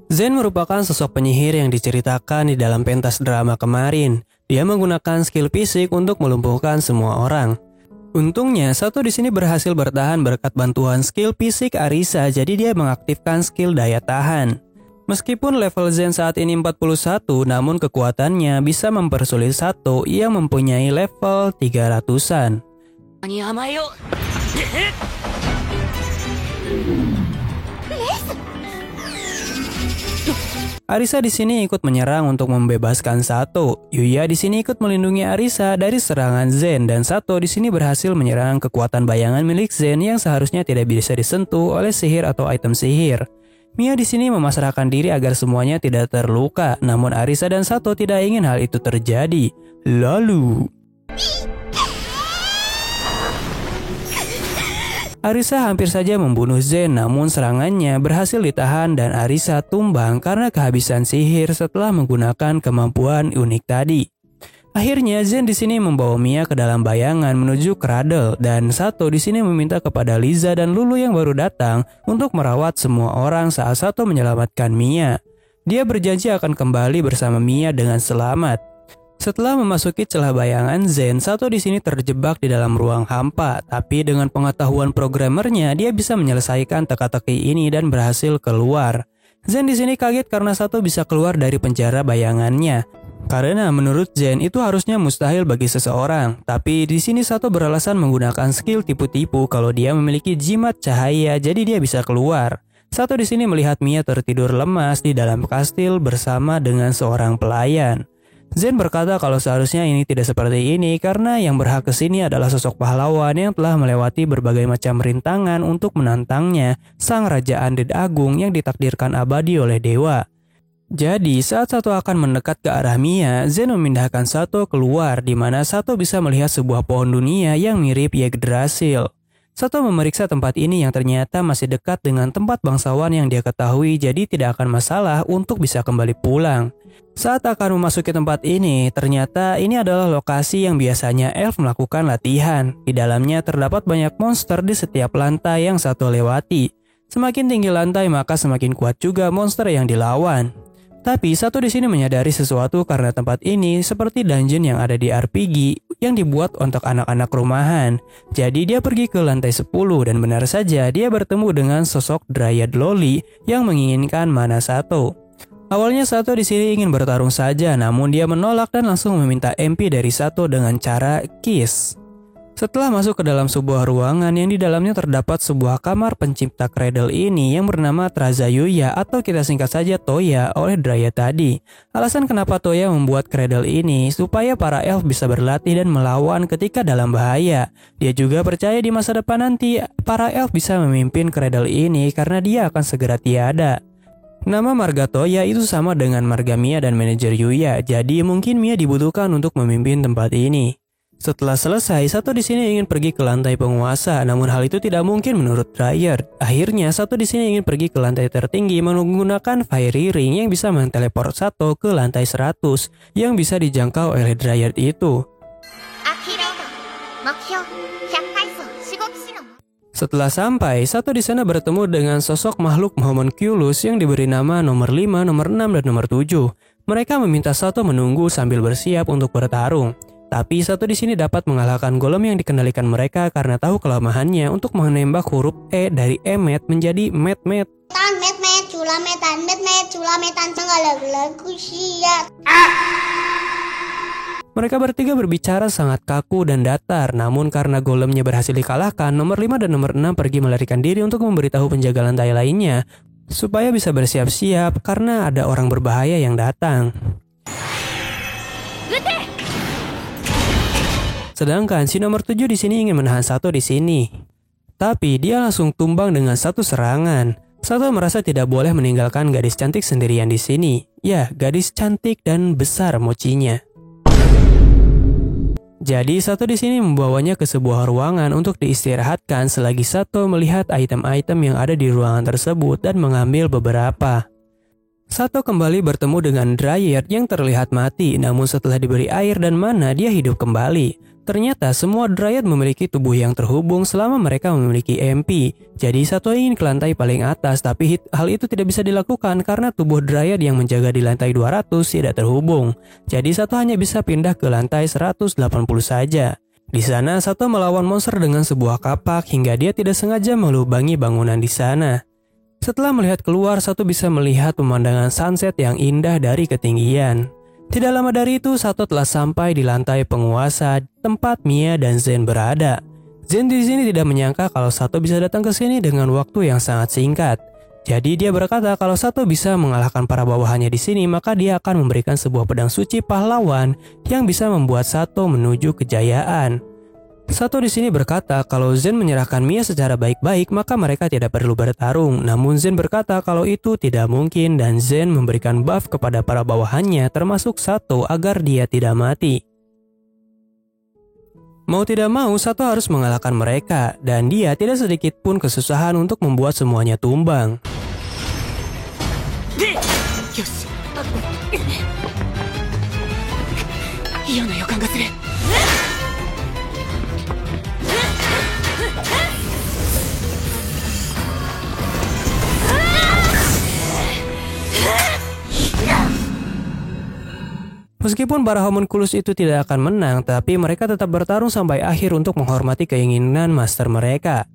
Speaker 2: Zen merupakan sosok penyihir yang diceritakan di dalam pentas drama kemarin. Dia menggunakan skill fisik untuk melumpuhkan semua orang. Untungnya, Sato di sini berhasil bertahan berkat bantuan skill fisik Arisa, jadi dia mengaktifkan skill daya tahan. Meskipun level Zen saat ini 41, namun kekuatannya bisa mempersulit Sato yang mempunyai level 300-an. Arisa di sini ikut menyerang untuk membebaskan Sato. Yuya di sini ikut melindungi Arisa dari serangan Zen dan Sato di sini berhasil menyerang kekuatan bayangan milik Zen yang seharusnya tidak bisa disentuh oleh sihir atau item sihir. Mia di sini memasrahkan diri agar semuanya tidak terluka, namun Arisa dan Sato tidak ingin hal itu terjadi. Lalu Arisa hampir saja membunuh Zen, namun serangannya berhasil ditahan dan Arisa tumbang karena kehabisan sihir setelah menggunakan kemampuan unik tadi. Akhirnya Zen di sini membawa Mia ke dalam bayangan menuju Cradle dan Sato di sini meminta kepada Liza dan Lulu yang baru datang untuk merawat semua orang saat Sato menyelamatkan Mia. Dia berjanji akan kembali bersama Mia dengan selamat. Setelah memasuki celah bayangan Zen, Sato di sini terjebak di dalam ruang hampa, tapi dengan pengetahuan programmernya dia bisa menyelesaikan teka-teki ini dan berhasil keluar. Zen di sini kaget karena Sato bisa keluar dari penjara bayangannya. Karena menurut Zen itu harusnya mustahil bagi seseorang, tapi di sini Sato beralasan menggunakan skill tipu-tipu kalau dia memiliki jimat cahaya jadi dia bisa keluar. Sato di sini melihat Mia tertidur lemas di dalam kastil bersama dengan seorang pelayan. Zen berkata kalau seharusnya ini tidak seperti ini karena yang berhak kesini adalah sosok pahlawan yang telah melewati berbagai macam rintangan untuk menantangnya, sang Raja Undead Agung yang ditakdirkan abadi oleh dewa. Jadi saat Sato akan mendekat ke arah Mia, Zen memindahkan Sato keluar di mana Sato bisa melihat sebuah pohon dunia yang mirip Yggdrasil. Sato memeriksa tempat ini yang ternyata masih dekat dengan tempat bangsawan yang dia ketahui, jadi tidak akan masalah untuk bisa kembali pulang. Saat akan memasuki tempat ini, ternyata ini adalah lokasi yang biasanya elf melakukan latihan. Di dalamnya terdapat banyak monster di setiap lantai yang Sato lewati. Semakin tinggi lantai maka semakin kuat juga monster yang dilawan. Tapi Sato di sini menyadari sesuatu karena tempat ini seperti dungeon yang ada di RPG yang dibuat untuk anak-anak rumahan. Jadi dia pergi ke lantai 10 dan benar saja dia bertemu dengan sosok Dryad Loli yang menginginkan mana Sato. Awalnya Sato di sini ingin bertarung saja, namun dia menolak dan langsung meminta MP dari Sato dengan cara kiss. Setelah masuk ke dalam sebuah ruangan yang di dalamnya terdapat sebuah kamar pencipta cradle ini yang bernama Trazayuya atau kita singkat saja Toya oleh Dryad tadi. Alasan kenapa Toya membuat cradle ini supaya para elf bisa berlatih dan melawan ketika dalam bahaya. Dia juga percaya di masa depan nanti para elf bisa memimpin cradle ini karena dia akan segera tiada. Nama marga Toya itu sama dengan marga Mia dan manajer Yuya, jadi mungkin Mia dibutuhkan untuk memimpin tempat ini. Setelah selesai, Sato di sini ingin pergi ke lantai penguasa, namun hal itu tidak mungkin menurut Dryad. Akhirnya, Sato di sini ingin pergi ke lantai tertinggi menggunakan Fairy Ring yang bisa menteleport Sato ke lantai 100 yang bisa dijangkau oleh Dryad itu. Setelah sampai, Sato di sana bertemu dengan sosok makhluk homunculus yang diberi nama nomor 5, nomor 6, dan nomor 7. Mereka meminta Sato menunggu sambil bersiap untuk bertarung. Tapi Sato di sini dapat mengalahkan golem yang dikendalikan mereka karena tahu kelemahannya untuk menembak huruf E dari Emet menjadi Met-Met. Mereka bertiga berbicara sangat kaku dan datar, namun karena golemnya berhasil dikalahkan, nomor 5 dan nomor 6 pergi melarikan diri untuk memberitahu penjaga lantai lainnya supaya bisa bersiap-siap karena ada orang berbahaya yang datang. Sedangkan si nomor 7 di sini ingin menahan Sato di sini. Tapi dia langsung tumbang dengan satu serangan. Sato merasa tidak boleh meninggalkan gadis cantik sendirian di sini. Ya, gadis cantik dan besar mochinya. Jadi Sato di sini membawanya ke sebuah ruangan untuk diistirahatkan selagi Sato melihat item-item yang ada di ruangan tersebut dan mengambil beberapa. Sato kembali bertemu dengan Dryad yang terlihat mati, namun setelah diberi air dan mana dia hidup kembali. Ternyata semua Dryad memiliki tubuh yang terhubung selama mereka memiliki MP. Jadi Sato ingin ke lantai paling atas, tapi hal itu tidak bisa dilakukan karena tubuh Dryad yang menjaga di lantai 200 tidak terhubung. Jadi Sato hanya bisa pindah ke lantai 180 saja. Di sana Sato melawan monster dengan sebuah kapak hingga dia tidak sengaja melubangi bangunan di sana. Setelah melihat keluar, Sato bisa melihat pemandangan sunset yang indah dari ketinggian. Tidak lama dari itu, Sato telah sampai di lantai penguasa, tempat Mia dan Zen berada. Zen di sini tidak menyangka kalau Sato bisa datang ke sini dengan waktu yang sangat singkat. Jadi dia berkata kalau Sato bisa mengalahkan para bawahannya di sini, maka dia akan memberikan sebuah pedang suci pahlawan yang bisa membuat Sato menuju kejayaan. Sato di sini berkata kalau Zen menyerahkan Mia secara baik-baik maka mereka tidak perlu bertarung. Namun Zen berkata kalau itu tidak mungkin dan Zen memberikan buff kepada para bawahannya termasuk Sato agar dia tidak mati. Mau tidak mau Sato harus mengalahkan mereka dan dia tidak sedikit pun kesusahan untuk membuat semuanya tumbang. Meskipun para homunculus itu tidak akan menang, tapi mereka tetap bertarung sampai akhir untuk menghormati keinginan master mereka.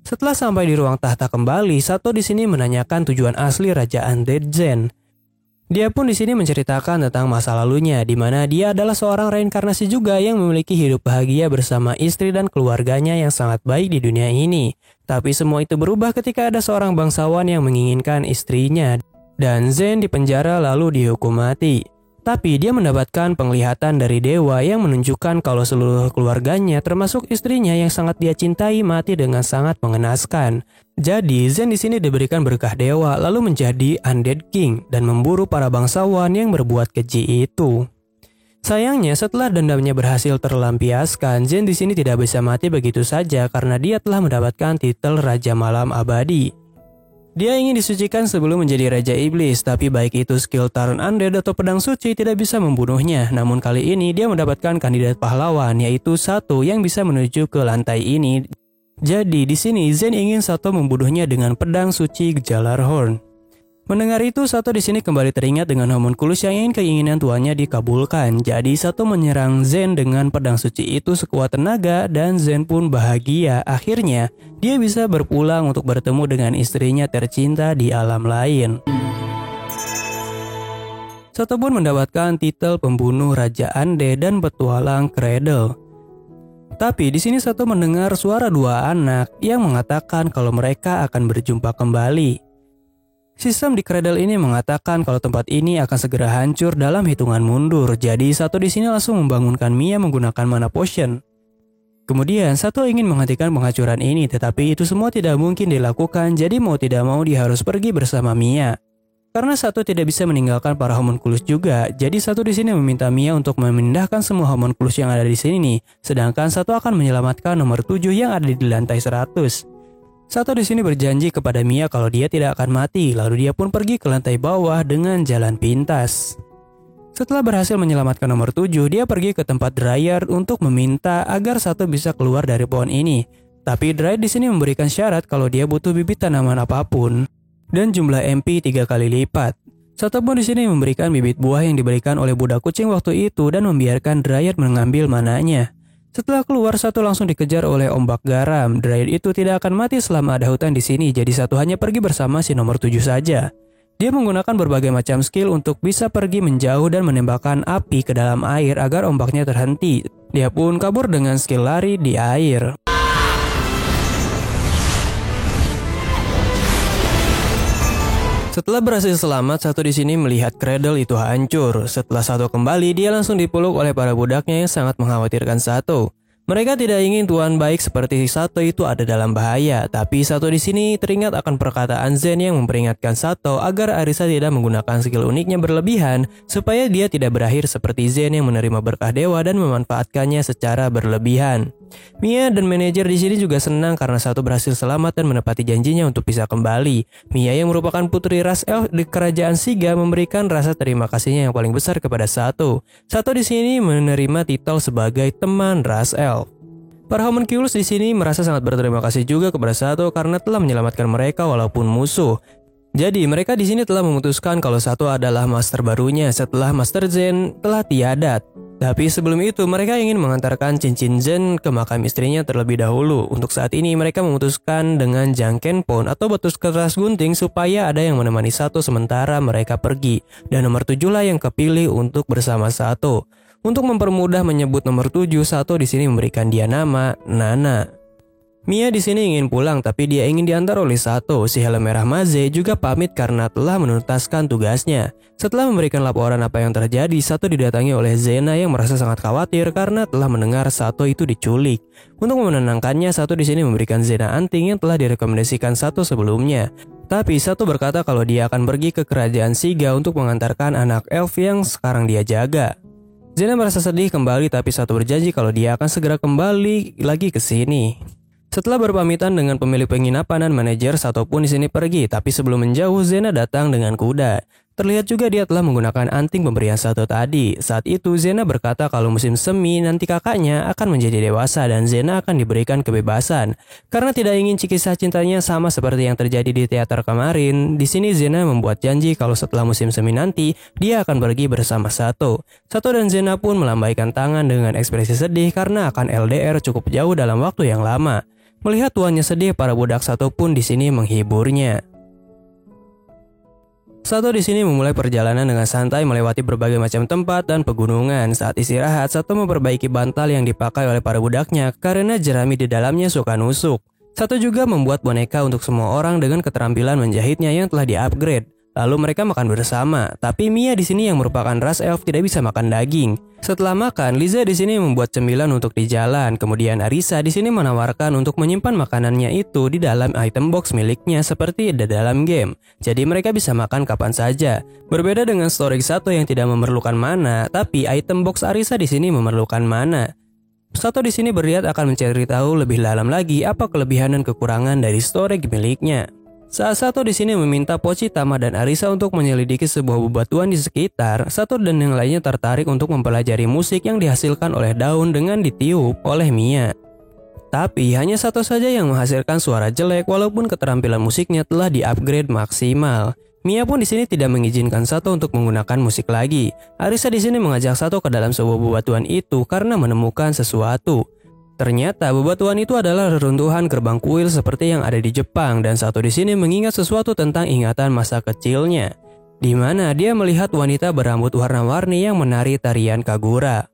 Speaker 2: Setelah sampai di ruang tahta kembali, Sato di sini menanyakan tujuan asli Raja Undead Zen. Dia pun di sini menceritakan tentang masa lalunya, di mana dia adalah seorang reinkarnasi juga yang memiliki hidup bahagia bersama istri dan keluarganya yang sangat baik di dunia ini. Tapi semua itu berubah ketika ada seorang bangsawan yang menginginkan istrinya, dan Zen dipenjara lalu dihukum mati. Tapi dia mendapatkan penglihatan dari dewa yang menunjukkan kalau seluruh keluarganya termasuk istrinya yang sangat dia cintai mati dengan sangat mengenaskan. Jadi Zen di sini diberikan berkah dewa lalu menjadi Undead King dan memburu para bangsawan yang berbuat keji itu. Sayangnya setelah dendamnya berhasil terlampiaskan, Zen di sini tidak bisa mati begitu saja karena dia telah mendapatkan titel Raja Malam Abadi. Dia ingin disucikan sebelum menjadi Raja Iblis, tapi baik itu skill Turn Undead atau pedang suci tidak bisa membunuhnya. Namun kali ini dia mendapatkan kandidat pahlawan, yaitu Sato yang bisa menuju ke lantai ini. Jadi di sini Zen ingin Sato membunuhnya dengan pedang suci Gjallarhorn. Mendengar itu, Sato di sini kembali teringat dengan homunculus yang ingin keinginan tuannya dikabulkan. Jadi Sato menyerang Zen dengan pedang suci itu sekuat tenaga dan Zen pun bahagia. Akhirnya, dia bisa berpulang untuk bertemu dengan istrinya tercinta di alam lain. Sato pun mendapatkan titel pembunuh Raja Undead dan petualang Cradle. Tapi di sini Sato mendengar suara dua anak yang mengatakan kalau mereka akan berjumpa kembali. Sistem di Cradle ini mengatakan kalau tempat ini akan segera hancur dalam hitungan mundur. Jadi Sato di sini langsung membangunkan Mia menggunakan mana potion. Kemudian Sato ingin menghentikan penghancuran ini, tetapi itu semua tidak mungkin dilakukan. Jadi mau tidak mau dia harus pergi bersama Mia. Karena Sato tidak bisa meninggalkan para homunculus juga, jadi Sato di sini meminta Mia untuk memindahkan semua homunculus yang ada di sini nih. Sedangkan Sato akan menyelamatkan nomor 7 yang ada di lantai 100. Sato di sini berjanji kepada Mia kalau dia tidak akan mati, lalu dia pun pergi ke lantai bawah dengan jalan pintas. Setelah berhasil menyelamatkan nomor 7, dia pergi ke tempat Dryad untuk meminta agar Sato bisa keluar dari pohon ini. Tapi Dryad di sini memberikan syarat kalau dia butuh bibit tanaman apapun dan jumlah MP 3 kali lipat. Sato pun di sini memberikan bibit buah yang diberikan oleh budak kucing waktu itu dan membiarkan Dryad mengambil mananya. Setelah keluar, Sato langsung dikejar oleh ombak garam. Dryad itu tidak akan mati selama ada hutan di sini, jadi Sato hanya pergi bersama si nomor 7 saja. Dia menggunakan berbagai macam skill untuk bisa pergi menjauh dan menembakkan api ke dalam air agar ombaknya terhenti. Dia pun kabur dengan skill lari di air. Setelah berhasil selamat, Sato di sini melihat Cradle itu hancur. Setelah Sato kembali, dia langsung dipeluk oleh para budaknya yang sangat mengkhawatirkan Sato. Mereka tidak ingin tuan baik seperti Sato itu ada dalam bahaya, tapi Sato di sini teringat akan perkataan Zen yang memperingatkan Sato agar Arisa tidak menggunakan skill uniknya berlebihan supaya dia tidak berakhir seperti Zen yang menerima berkah dewa dan memanfaatkannya secara berlebihan. Mia dan manajer di sini juga senang karena Sato berhasil selamat dan menepati janjinya untuk bisa kembali. Mia yang merupakan putri ras elf di kerajaan Siga memberikan rasa terima kasihnya yang paling besar kepada Sato. Sato di sini menerima titel sebagai teman ras elf. Para homunculus di sini merasa sangat berterima kasih juga kepada Sato karena telah menyelamatkan mereka walaupun musuh. Jadi mereka di sini telah memutuskan kalau Sato adalah master barunya setelah Master Zen telah tiada. Tapi sebelum itu mereka ingin mengantarkan cincin Zen ke makam istrinya terlebih dahulu. Untuk saat ini mereka memutuskan dengan Jangkenpon atau batu keras gunting supaya ada yang menemani Sato sementara mereka pergi. Dan nomor 7 lah yang kepilih untuk bersama Sato. Untuk mempermudah menyebut nomor 7, Sato di sini memberikan dia nama Nana. Mia di sini ingin pulang tapi dia ingin diantar oleh Sato. Si helm merah Maze juga pamit karena telah menuntaskan tugasnya. Setelah memberikan laporan apa yang terjadi, Sato didatangi oleh Zena yang merasa sangat khawatir karena telah mendengar Sato itu diculik. Untuk menenangkannya, Sato di sini memberikan Zena anting yang telah direkomendasikan Sato sebelumnya. Tapi Sato berkata kalau dia akan pergi ke kerajaan Siga untuk mengantarkan anak elf yang sekarang dia jaga. Zena merasa sedih kembali tapi Sato berjanji kalau dia akan segera kembali lagi ke sini. Setelah berpamitan dengan pemilik penginapan dan manajer, Sato pun di sini pergi. Tapi sebelum menjauh, Zena datang dengan kuda. Terlihat juga dia telah menggunakan anting pemberian Sato tadi. Saat itu Zena berkata kalau musim semi nanti kakaknya akan menjadi dewasa dan Zena akan diberikan kebebasan. Karena tidak ingin kisah cintanya sama seperti yang terjadi di teater kemarin, di sini Zena membuat janji kalau setelah musim semi nanti dia akan pergi bersama Sato. Sato dan Zena pun melambaikan tangan dengan ekspresi sedih karena akan LDR cukup jauh dalam waktu yang lama. Melihat tuannya sedih, para budak Sato pun di sini menghiburnya. Sato di sini memulai perjalanan dengan santai melewati berbagai macam tempat dan pegunungan. Saat istirahat, Sato memperbaiki bantal yang dipakai oleh para budaknya karena jerami di dalamnya suka nusuk. Sato juga membuat boneka untuk semua orang dengan keterampilan menjahitnya yang telah di-upgrade. Lalu mereka makan bersama, tapi Mia di sini yang merupakan ras elf tidak bisa makan daging. Setelah makan, Liza di sini membuat cemilan untuk di jalan. Kemudian Arisa di sini menawarkan untuk menyimpan makanannya itu di dalam item box miliknya seperti di dalam game. Jadi mereka bisa makan kapan saja. Berbeda dengan story Sato yang tidak memerlukan mana, tapi item box Arisa di sini memerlukan mana. Sato di sini berniat akan mencari tahu lebih dalam lagi apa kelebihan dan kekurangan dari storage miliknya. Saat Sato di sini meminta Pochitama dan Arisa untuk menyelidiki sebuah bebatuan di sekitar, Sato dan yang lainnya tertarik untuk mempelajari musik yang dihasilkan oleh daun dengan ditiup oleh Mia. Tapi hanya Sato saja yang menghasilkan suara jelek walaupun keterampilan musiknya telah di-upgrade maksimal. Mia pun di sini tidak mengizinkan Sato untuk menggunakan musik lagi. Arisa di sini mengajak Sato ke dalam sebuah bebatuan itu karena menemukan sesuatu. Ternyata bebatuan itu adalah reruntuhan gerbang kuil seperti yang ada di Jepang dan Sato di sini mengingat sesuatu tentang ingatan masa kecilnya, di mana dia melihat wanita berambut warna-warni yang menari tarian Kagura.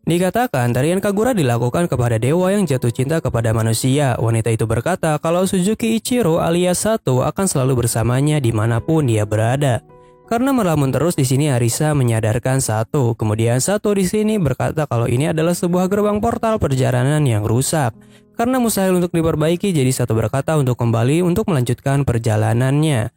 Speaker 2: Dikatakan tarian Kagura dilakukan kepada dewa yang jatuh cinta kepada manusia. Wanita itu berkata kalau Suzuki Ichiro alias Sato akan selalu bersamanya dimanapun dia berada. Karena melamun terus di sini Arisa menyadarkan Sato. Kemudian Sato di sini berkata kalau ini adalah sebuah gerbang portal perjalanan yang rusak. Karena mustahil untuk diperbaiki, jadi Sato berkata untuk kembali untuk melanjutkan perjalanannya.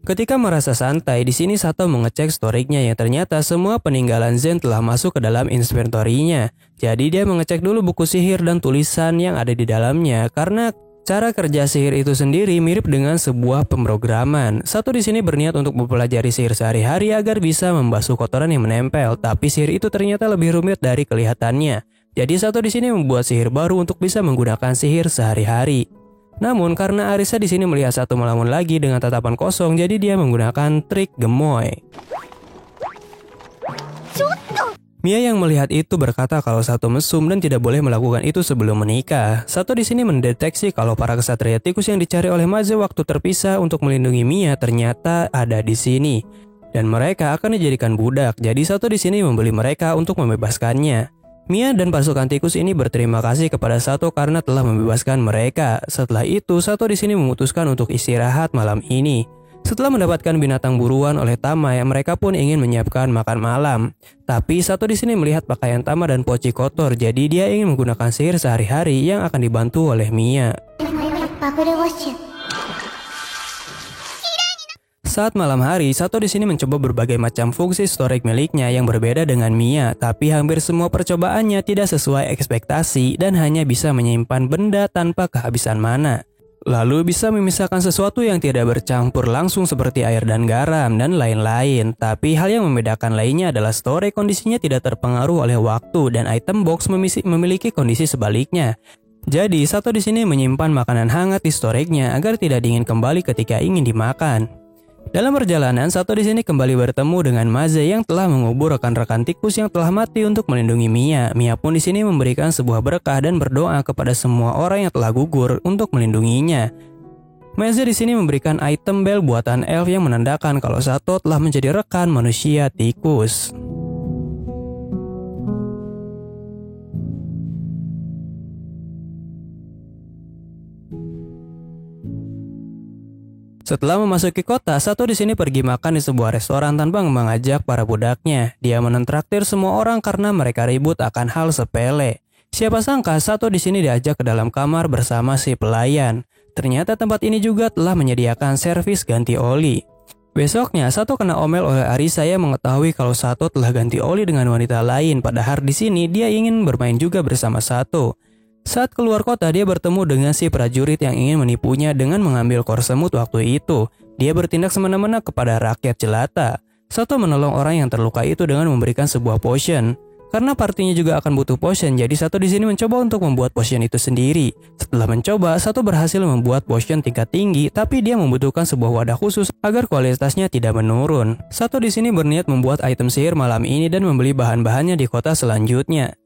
Speaker 2: Ketika merasa santai, di sini Sato mengecek storage-nya yang ternyata semua peninggalan Zen telah masuk ke dalam inventory-nya. Jadi dia mengecek dulu buku sihir dan tulisan yang ada di dalamnya karena cara kerja sihir itu sendiri mirip dengan sebuah pemrograman. Sato di sini berniat untuk mempelajari sihir sehari-hari agar bisa membasuh kotoran yang menempel, tapi sihir itu ternyata lebih rumit dari kelihatannya. Jadi Sato di sini membuat sihir baru untuk bisa menggunakan sihir sehari-hari. Namun karena Arisa di sini melihat Sato melamun lagi dengan tatapan kosong, jadi dia menggunakan trik gemoy. Mia yang melihat itu berkata kalau Sato mesum dan tidak boleh melakukan itu sebelum menikah. Sato di sini mendeteksi kalau para kesatria tikus yang dicari oleh Maze waktu terpisah untuk melindungi Mia ternyata ada di sini. Dan mereka akan dijadikan budak, jadi Sato di sini membeli mereka untuk membebaskannya. Mia dan pasukan tikus ini berterima kasih kepada Sato karena telah membebaskan mereka. Setelah itu, Sato di sini memutuskan untuk istirahat malam ini. Setelah mendapatkan binatang buruan oleh Tama, mereka pun ingin menyiapkan makan malam. Tapi Sato di sini melihat pakaian Tama dan Pochi kotor, jadi dia ingin menggunakan sihir sehari-hari yang akan dibantu oleh Mia. Saat malam hari, Sato di sini mencoba berbagai macam fungsi storage miliknya yang berbeda dengan Mia, tapi hampir semua percobaannya tidak sesuai ekspektasi dan hanya bisa menyimpan benda tanpa kehabisan mana. Lalu bisa memisahkan sesuatu yang tidak bercampur langsung seperti air dan garam dan lain-lain. Tapi hal yang membedakan lainnya adalah storage kondisinya tidak terpengaruh oleh waktu dan item box memiliki kondisi sebaliknya. Jadi Sato di sini menyimpan makanan hangat di storage-nya agar tidak dingin kembali ketika ingin dimakan. Dalam perjalanan, Sato di sini kembali bertemu dengan Maze yang telah mengubur rekan-rekan tikus yang telah mati untuk melindungi Mia. Mia pun di sini memberikan sebuah berkah dan berdoa kepada semua orang yang telah gugur untuk melindunginya. Maze di sini memberikan item bel buatan elf yang menandakan kalau Sato telah menjadi rekan manusia tikus. Setelah memasuki kota, Sato di sini pergi makan di sebuah restoran tanpa mengajak para budaknya. Dia menentraktir semua orang karena mereka ribut akan hal sepele. Siapa sangka Sato di sini diajak ke dalam kamar bersama si pelayan. Ternyata tempat ini juga telah menyediakan servis ganti oli. Besoknya, Sato kena omel oleh Arisa yang mengetahui kalau Sato telah ganti oli dengan wanita lain. Padahal di sini dia ingin bermain juga bersama Sato. Saat keluar kota, dia bertemu dengan si prajurit yang ingin menipunya dengan mengambil kor semut waktu itu. Dia bertindak semena-mena kepada rakyat jelata. Sato menolong orang yang terluka itu dengan memberikan sebuah potion. Karena partinya juga akan butuh potion, jadi Sato di sini mencoba untuk membuat potion itu sendiri. Setelah mencoba, Sato berhasil membuat potion tingkat tinggi, tapi dia membutuhkan sebuah wadah khusus agar kualitasnya tidak menurun. Sato di sini berniat membuat item sihir malam ini dan membeli bahan-bahannya di kota selanjutnya.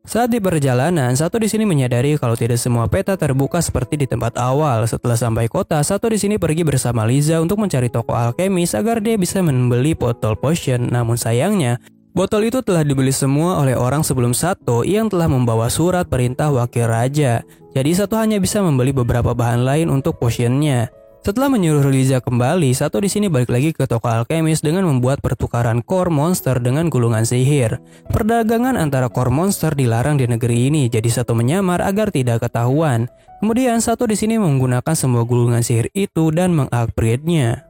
Speaker 2: Saat di perjalanan, Sato di sini menyadari kalau tidak semua peta terbuka seperti di tempat awal. Setelah sampai kota, Sato di sini pergi bersama Liza untuk mencari toko alkemis agar dia bisa membeli botol potion. Namun sayangnya, botol itu telah dibeli semua oleh orang sebelum Sato yang telah membawa surat perintah wakil raja. Jadi Sato hanya bisa membeli beberapa bahan lain untuk potionnya. Setelah menyuruh Liza kembali, Sato di sini balik lagi ke toko alkemis dengan membuat pertukaran core monster dengan gulungan sihir. Perdagangan antara core monster dilarang di negeri ini, jadi Sato menyamar agar tidak ketahuan. Kemudian Sato di sini menggunakan semua gulungan sihir itu dan mengupgrade-nya.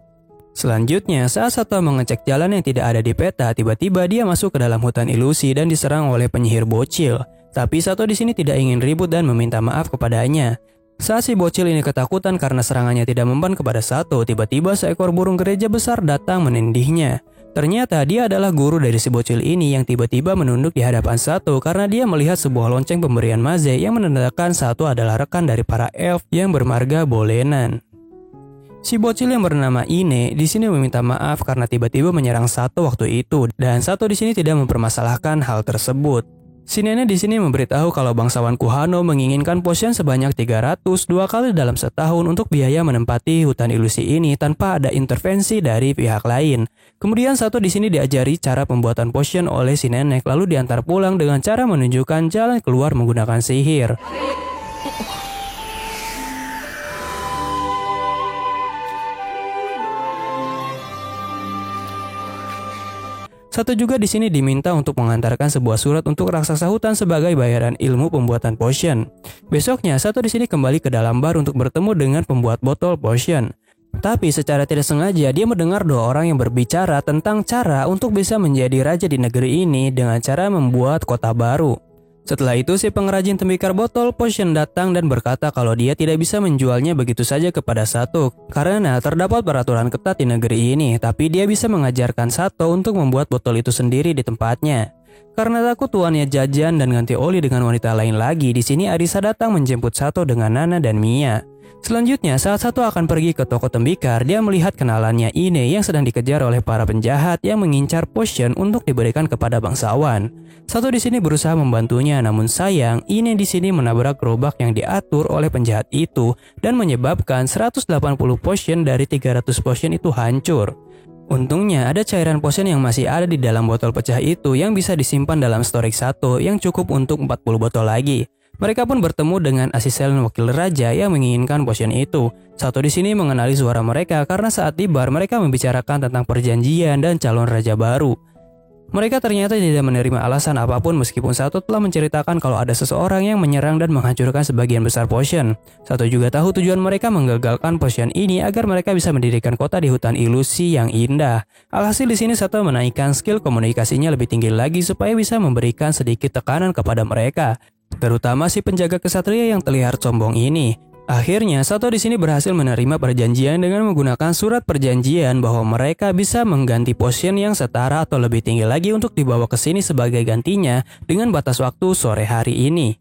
Speaker 2: Selanjutnya, saat Sato mengecek jalan yang tidak ada di peta, tiba-tiba dia masuk ke dalam hutan ilusi dan diserang oleh penyihir bocil. Tapi Sato di sini tidak ingin ribut dan meminta maaf kepadanya. Saat si bocil ini ketakutan karena serangannya tidak mempan kepada Sato, tiba-tiba seekor burung gereja besar datang menindihnya. Ternyata dia adalah guru dari si bocil ini yang tiba-tiba menunduk di hadapan Sato karena dia melihat sebuah lonceng pemberian Maze yang menandakan Sato adalah rekan dari para elf yang bermarga Bolenan. Si bocil yang bernama Ine di sini meminta maaf karena tiba-tiba menyerang Sato waktu itu, dan Sato di sini tidak mempermasalahkan hal tersebut. Si nenek di sini memberitahu kalau bangsawan Kuhano menginginkan potion sebanyak 302 kali dalam setahun untuk biaya menempati hutan ilusi ini tanpa ada intervensi dari pihak lain. Kemudian Sato di sini diajari cara pembuatan potion oleh si nenek, lalu diantar pulang dengan cara menunjukkan jalan keluar menggunakan sihir. Sato juga di sini diminta untuk mengantarkan sebuah surat untuk raksasa hutan sebagai bayaran ilmu pembuatan potion. Besoknya, Sato di sini kembali ke dalam bar untuk bertemu dengan pembuat botol potion. Tapi secara tidak sengaja dia mendengar dua orang yang berbicara tentang cara untuk bisa menjadi raja di negeri ini dengan cara membuat kota baru. Setelah itu si pengrajin tembikar botol potion datang dan berkata kalau dia tidak bisa menjualnya begitu saja kepada Sato karena terdapat peraturan ketat di negeri ini, tapi dia bisa mengajarkan Sato untuk membuat botol itu sendiri di tempatnya. Karena takut tuannya jajan dan ganti oli dengan wanita lain lagi, di sini Arisa datang menjemput Sato dengan Nana dan Mia. Selanjutnya, saat Sato akan pergi ke toko tembikar, dia melihat kenalannya Ine yang sedang dikejar oleh para penjahat yang mengincar potion untuk diberikan kepada bangsawan. Sato di sini berusaha membantunya, namun sayang Ine di sini menabrak gerobak yang diatur oleh penjahat itu dan menyebabkan 180 potion dari 300 potion itu hancur. Untungnya ada cairan potion yang masih ada di dalam botol pecah itu yang bisa disimpan dalam storage Sato yang cukup untuk 40 botol lagi. Mereka pun bertemu dengan asisten wakil raja yang menginginkan potion itu. Sato di sini mengenali suara mereka karena saat di bar mereka membicarakan tentang perjanjian dan calon raja baru. Mereka ternyata tidak menerima alasan apapun meskipun Sato telah menceritakan kalau ada seseorang yang menyerang dan menghancurkan sebagian besar potion. Sato juga tahu tujuan mereka menggagalkan potion ini agar mereka bisa mendirikan kota di hutan ilusi yang indah. Alhasil di sini Sato menaikkan skill komunikasinya lebih tinggi lagi supaya bisa memberikan sedikit tekanan kepada mereka, terutama si penjaga kesatria yang terlihat sombong ini. Akhirnya, Sato di sini berhasil menerima perjanjian dengan menggunakan surat perjanjian bahwa mereka bisa mengganti potion yang setara atau lebih tinggi lagi untuk dibawa ke sini sebagai gantinya dengan batas waktu sore hari ini.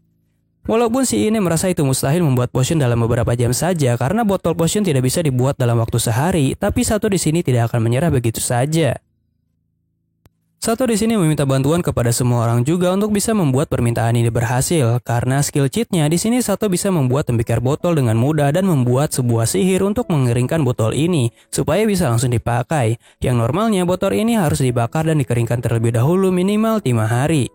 Speaker 2: Walaupun si Ine merasa itu mustahil membuat potion dalam beberapa jam saja karena botol potion tidak bisa dibuat dalam waktu sehari, tapi Sato di sini tidak akan menyerah begitu saja. Sato di sini meminta bantuan kepada semua orang juga untuk bisa membuat permintaan ini berhasil. Karena skill cheatnya di sini Sato bisa membuat tembikar botol dengan mudah dan membuat sebuah sihir untuk mengeringkan botol ini supaya bisa langsung dipakai. Yang normalnya botol ini harus dibakar dan dikeringkan terlebih dahulu minimal 5 hari.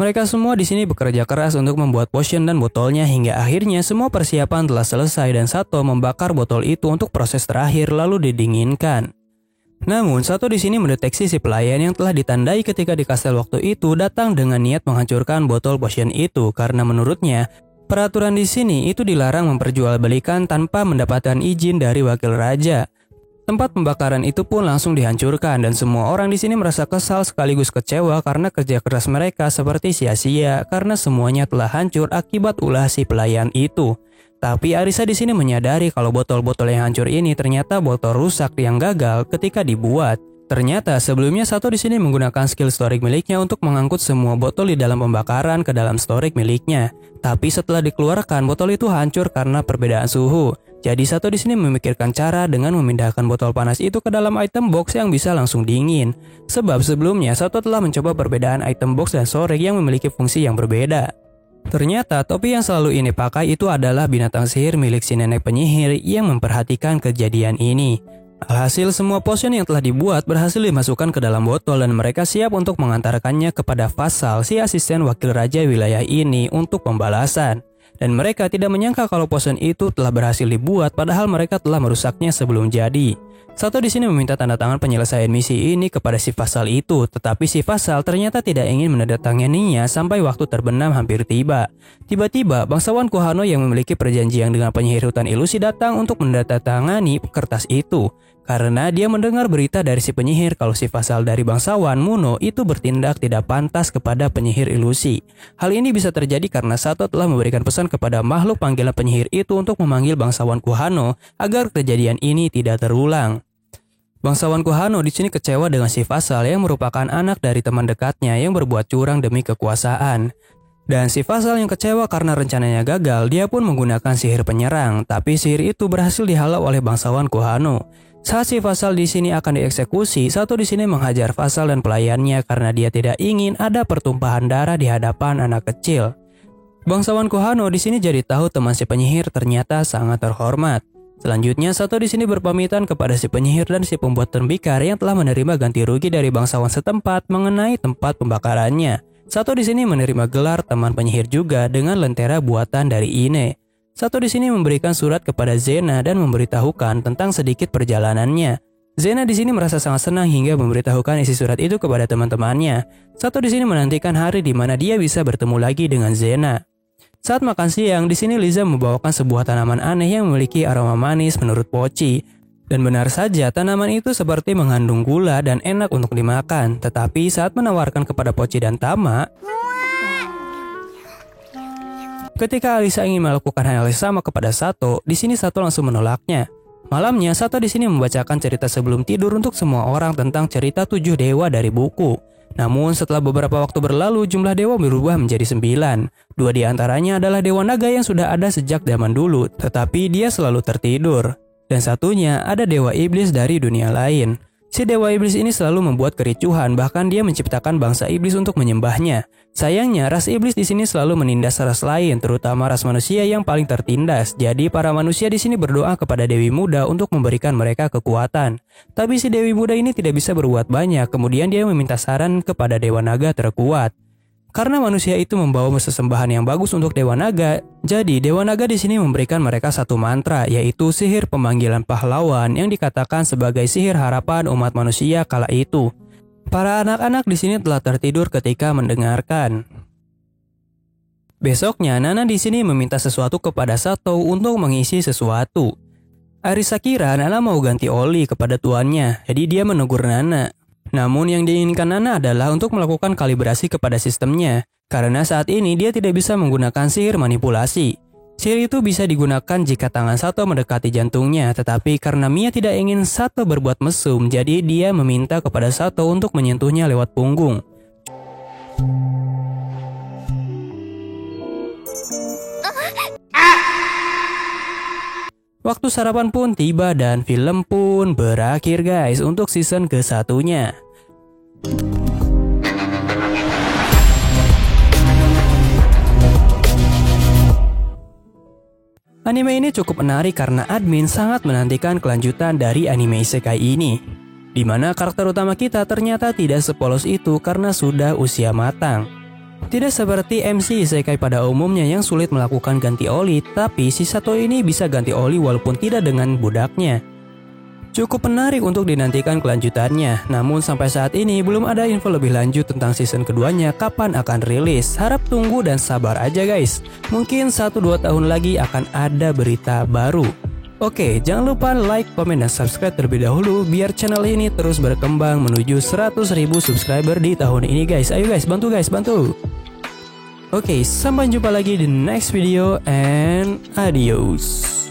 Speaker 2: Mereka semua di sini bekerja keras untuk membuat potion dan botolnya hingga akhirnya semua persiapan telah selesai dan Sato membakar botol itu untuk proses terakhir lalu didinginkan. Namun, Sato di sini mendeteksi si pelayan yang telah ditandai ketika di kastel waktu itu datang dengan niat menghancurkan botol potion itu karena menurutnya peraturan di sini itu dilarang memperjualbelikan tanpa mendapatkan izin dari wakil raja. Tempat pembakaran itu pun langsung dihancurkan dan semua orang di sini merasa kesal sekaligus kecewa karena kerja keras mereka seperti sia-sia karena semuanya telah hancur akibat ulah si pelayan itu. Tapi Arisa di sini menyadari kalau botol-botol yang hancur ini ternyata botol rusak yang gagal ketika dibuat. Ternyata sebelumnya Sato di sini menggunakan skill storage miliknya untuk mengangkut semua botol di dalam pembakaran ke dalam storage miliknya. Tapi setelah dikeluarkan botol itu hancur karena perbedaan suhu. Jadi Sato di sini memikirkan cara dengan memindahkan botol panas itu ke dalam item box yang bisa langsung dingin. Sebab sebelumnya Sato telah mencoba perbedaan item box dan storage yang memiliki fungsi yang berbeda. Ternyata topi yang selalu ini pakai itu adalah binatang sihir milik si nenek penyihir yang memperhatikan kejadian ini. Alhasil semua potion yang telah dibuat berhasil dimasukkan ke dalam botol dan mereka siap untuk mengantarkannya kepada Fasal, si asisten wakil raja wilayah ini untuk pembalasan. Dan mereka tidak menyangka kalau potion itu telah berhasil dibuat padahal mereka telah merusaknya sebelum jadi. Sato di sini meminta tanda tangan penyelesaian misi ini kepada si Vassal itu, tetapi si Vassal ternyata tidak ingin menandatanganinya sampai waktu terbenam hampir tiba. Tiba-tiba, bangsawan Konoha yang memiliki perjanjian dengan penyihir hutan ilusi datang untuk menandatangani kertas itu. Karena dia mendengar berita dari si penyihir kalau si Vassal dari bangsawan Muno itu bertindak tidak pantas kepada penyihir ilusi. Hal ini bisa terjadi karena Sato telah memberikan pesan kepada makhluk panggilan penyihir itu untuk memanggil bangsawan Konoha agar kejadian ini tidak terulang. Bangsawan Konoha di sini kecewa dengan si Vassal yang merupakan anak dari teman dekatnya yang berbuat curang demi kekuasaan. Dan si Vassal yang kecewa karena rencananya gagal, dia pun menggunakan sihir penyerang, tapi sihir itu berhasil dihalau oleh bangsawan Konoha. Saat si Vassal di sini akan dieksekusi, Sato di sini menghajar Vassal dan pelayannya karena dia tidak ingin ada pertumpahan darah di hadapan anak kecil. Bangsawan Konoha di sini jadi tahu teman si penyihir ternyata sangat terhormat. Selanjutnya, Sato di sini berpamitan kepada si penyihir dan si pembuat tembikar yang telah menerima ganti rugi dari bangsawan setempat mengenai tempat pembakarannya. Sato di sini menerima gelar teman penyihir juga dengan lentera buatan dari Ine. Sato di sini memberikan surat kepada Zena dan memberitahukan tentang sedikit perjalanannya. Zena di sini merasa sangat senang hingga memberitahukan isi surat itu kepada teman-temannya. Sato di sini menantikan hari di mana dia bisa bertemu lagi dengan Zena. Saat makan siang, di sini Liza membawakan sebuah tanaman aneh yang memiliki aroma manis menurut Pochi. Dan benar saja, tanaman itu seperti mengandung gula dan enak untuk dimakan. Tetapi saat menawarkan kepada Pochi dan Tama, ketika Alisa ingin melakukan hal yang sama kepada Sato, di sini Sato langsung menolaknya. Malamnya, Sato di sini membacakan cerita sebelum tidur untuk semua orang tentang cerita 7 dewa dari buku. Namun setelah beberapa waktu berlalu, jumlah dewa berubah menjadi 9. 2 di antaranya adalah dewa naga yang sudah ada sejak zaman dulu, tetapi dia selalu tertidur. Dan satunya ada dewa iblis dari dunia lain. Si dewa iblis ini selalu membuat kericuhan, bahkan dia menciptakan bangsa iblis untuk menyembahnya. Sayangnya, ras iblis di sini selalu menindas ras lain, terutama ras manusia yang paling tertindas. Jadi para manusia di sini berdoa kepada Dewi Muda untuk memberikan mereka kekuatan. Tapi si Dewi Muda ini tidak bisa berbuat banyak, kemudian dia meminta saran kepada Dewa Naga terkuat. Karena manusia itu membawa sesembahan yang bagus untuk Dewa Naga, jadi Dewa Naga di sini memberikan mereka satu mantra, yaitu sihir pemanggilan pahlawan yang dikatakan sebagai sihir harapan umat manusia kala itu. Para anak-anak di sini telah tertidur ketika mendengarkan. Besoknya, Nana di sini meminta sesuatu kepada Sato untuk mengisi sesuatu. Arisa kira Nana mau ganti oli kepada tuannya, jadi dia menegur Nana. Namun yang diinginkan Nana adalah untuk melakukan kalibrasi kepada sistemnya, karena saat ini dia tidak bisa menggunakan sihir manipulasi. Sihir itu bisa digunakan jika tangan Sato mendekati jantungnya, tetapi karena Mia tidak ingin Sato berbuat mesum, jadi dia meminta kepada Sato untuk menyentuhnya lewat punggung. Waktu sarapan pun tiba dan film pun berakhir guys untuk season ke-1-nya. Anime ini cukup menarik karena admin sangat menantikan kelanjutan dari anime isekai ini, di mana karakter utama kita ternyata tidak sepolos itu karena sudah usia matang. Tidak seperti MC isekai pada umumnya yang sulit melakukan ganti oli, tapi si Sato ini bisa ganti oli walaupun tidak dengan budaknya. Cukup menarik untuk dinantikan kelanjutannya, namun sampai saat ini belum ada info lebih lanjut tentang season keduanya kapan akan rilis. Harap tunggu dan sabar aja guys, mungkin 1-2 tahun lagi akan ada berita baru. Oke, jangan lupa like, komen, dan subscribe terlebih dahulu biar channel ini terus berkembang menuju 100.000 subscriber di tahun ini guys. Ayo guys, bantu guys, bantu. Oke, sampai jumpa lagi di next video and adios.